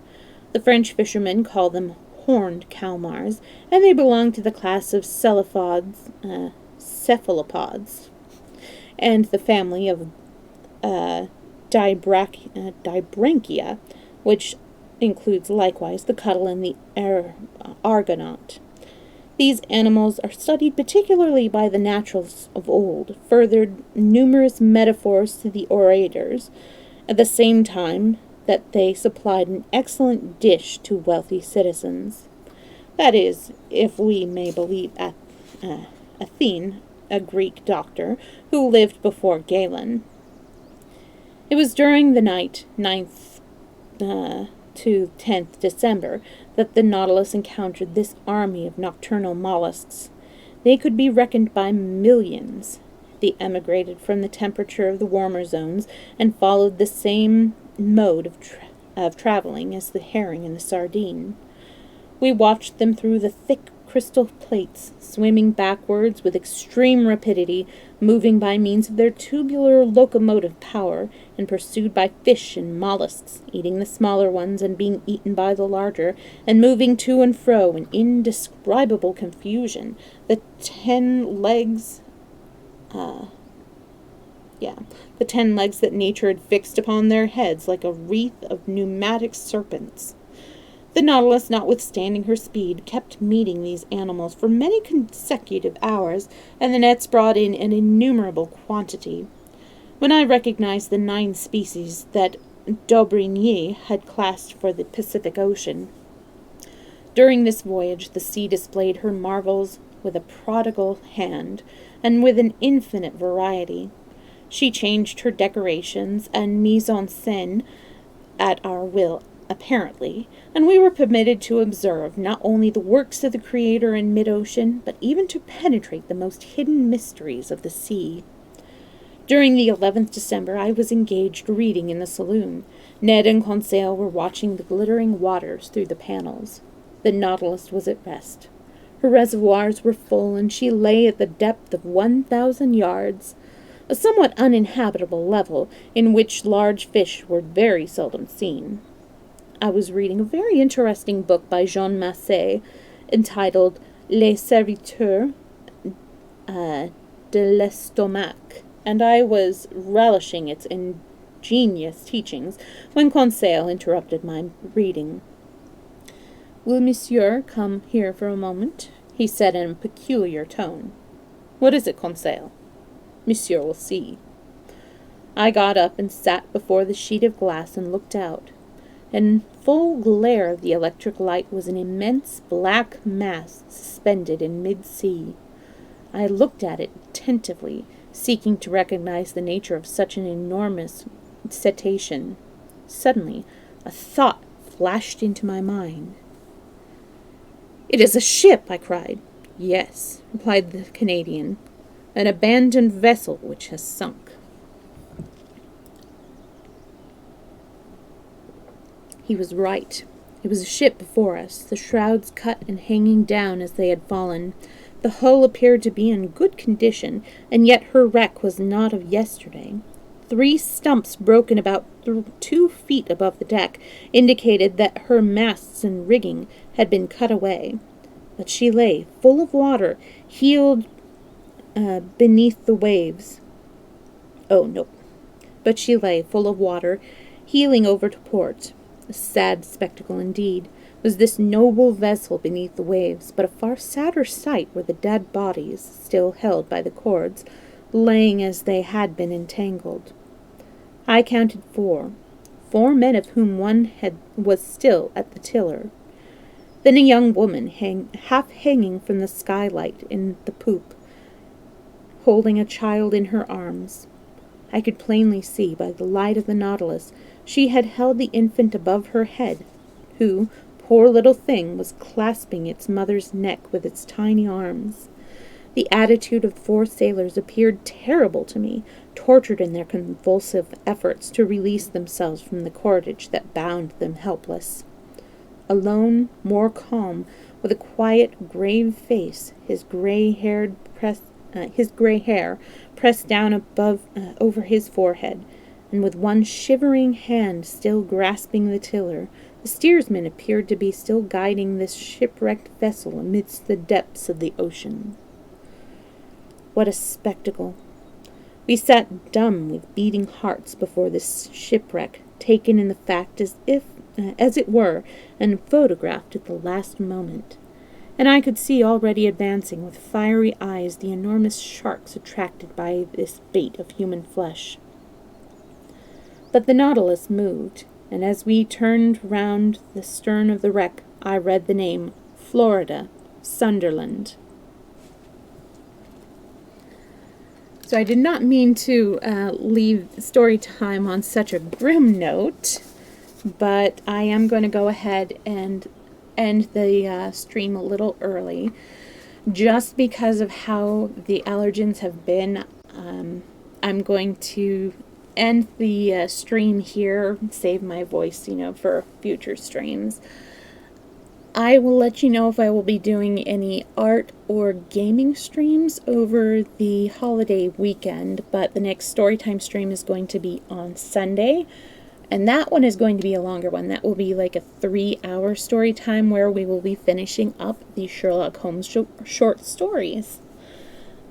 The French fishermen call them horned calmars, and they belong to the class of cephalopods, and the family of Dibranchia, which includes likewise the cuttle and the argonaut. These animals are studied particularly by the naturalists of old, furthered numerous metaphors to the orators, at the same time that they supplied an excellent dish to wealthy citizens. That is, if we may believe Athene, a Greek doctor, who lived before Galen. It was during the night, 9th to 10th December, that the Nautilus encountered this army of nocturnal mollusks. They could be reckoned by millions. They emigrated from the temperature of the warmer zones and followed the same mode of traveling as the herring and the sardine. We watched them through the thick crystal plates, swimming backwards with extreme rapidity, moving by means of their tubular locomotive power, and pursued by fish and mollusks, eating the smaller ones and being eaten by the larger, and moving to and fro in indescribable confusion. The 10 legs that nature had fixed upon their heads like a wreath of pneumatic serpents. The Nautilus, notwithstanding her speed, kept meeting these animals for many consecutive hours, and the nets brought in an innumerable quantity. When I recognized the 9 species that D'Aubigny had classed for the Pacific Ocean. During this voyage the sea displayed her marvels with a prodigal hand, and with an infinite variety. She changed her decorations and mise en scène at our will, apparently, and we were permitted to observe not only the works of the Creator in mid-ocean, but even to penetrate the most hidden mysteries of the sea. During the 11th December I was engaged reading in the saloon. Ned and Conseil were watching the glittering waters through the panels. The Nautilus was at rest. Her reservoirs were full, and she lay at the depth of 1,000 yards, a somewhat uninhabitable level in which large fish were very seldom seen. I was reading a very interesting book by Jean Massé, entitled Les Serviteurs de l'Estomac, and I was relishing its genius teachings when Conseil interrupted my reading. "Will monsieur come here for a moment?" he said in a peculiar tone. "What is it, Conseil?" "Monsieur will see." I got up and sat before the sheet of glass and looked out. In full glare of the electric light was an immense black mass suspended in mid-sea. I looked at it attentively, seeking to recognize the nature of such an enormous cetacean. Suddenly, a thought flashed into my mind. "It is a ship!" I cried. "Yes," replied the Canadian, "an abandoned vessel which has sunk." He was right. It was a ship before us, the shrouds cut and hanging down as they had fallen. The hull appeared to be in good condition, and yet her wreck was not of yesterday. 3 stumps broken about 2 feet above the deck indicated that her masts and rigging had been cut away. But she lay, full of water, heeled beneath the waves. But she lay, full of water, heeling over to port. A sad spectacle indeed was this noble vessel beneath the waves, but a far sadder sight were the dead bodies, still held by the cords, laying as they had been entangled. I counted 4 men of whom one was still at the tiller. Then a young woman, half hanging from the skylight in the poop, holding a child in her arms. I could plainly see by the light of the Nautilus she had held the infant above her head, who, poor little thing, was clasping its mother's neck with its tiny arms. The attitude of the 4 sailors appeared terrible to me, tortured in their convulsive efforts to release themselves from the cordage that bound them helpless. Alone, more calm, with a quiet, grave face, his gray hair pressed down over his forehead, and with one shivering hand still grasping the tiller, the steersman appeared to be still guiding this shipwrecked vessel amidst the depths of the ocean. What a spectacle! We sat dumb with beating hearts before this shipwreck, taken in the fact as it were, and photographed at the last moment. And I could see already advancing with fiery eyes the enormous sharks attracted by this bait of human flesh. But the Nautilus moved, and as we turned round the stern of the wreck, I read the name Florida, Sunderland. So I did not mean to leave story time on such a grim note, but I am going to go ahead and end the stream a little early, just because of how the allergens have been. I'm going to end the stream here, save my voice, for future streams. I will let you know if I will be doing any art or gaming streams over the holiday weekend, but the next Storytime stream is going to be on Sunday, and that one is going to be a longer one. That will be like a 3-hour story time where we will be finishing up the Sherlock Holmes short stories.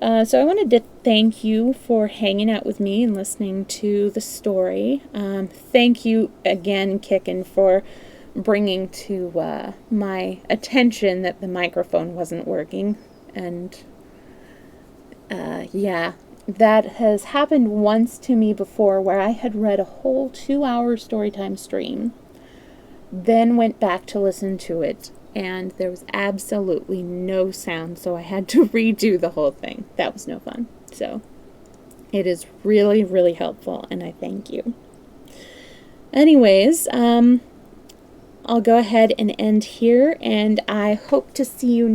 So I wanted to thank you for hanging out with me and listening to the story. Thank you again, Kicken, for bringing to my attention that the microphone wasn't working. And that has happened once to me before, where I had read a whole 2-hour Storytime stream, then went back to listen to it, and there was absolutely no sound, so I had to redo the whole thing. That was no fun. So it is really, really helpful, and I thank you. Anyways, I'll go ahead and end here, and I hope to see you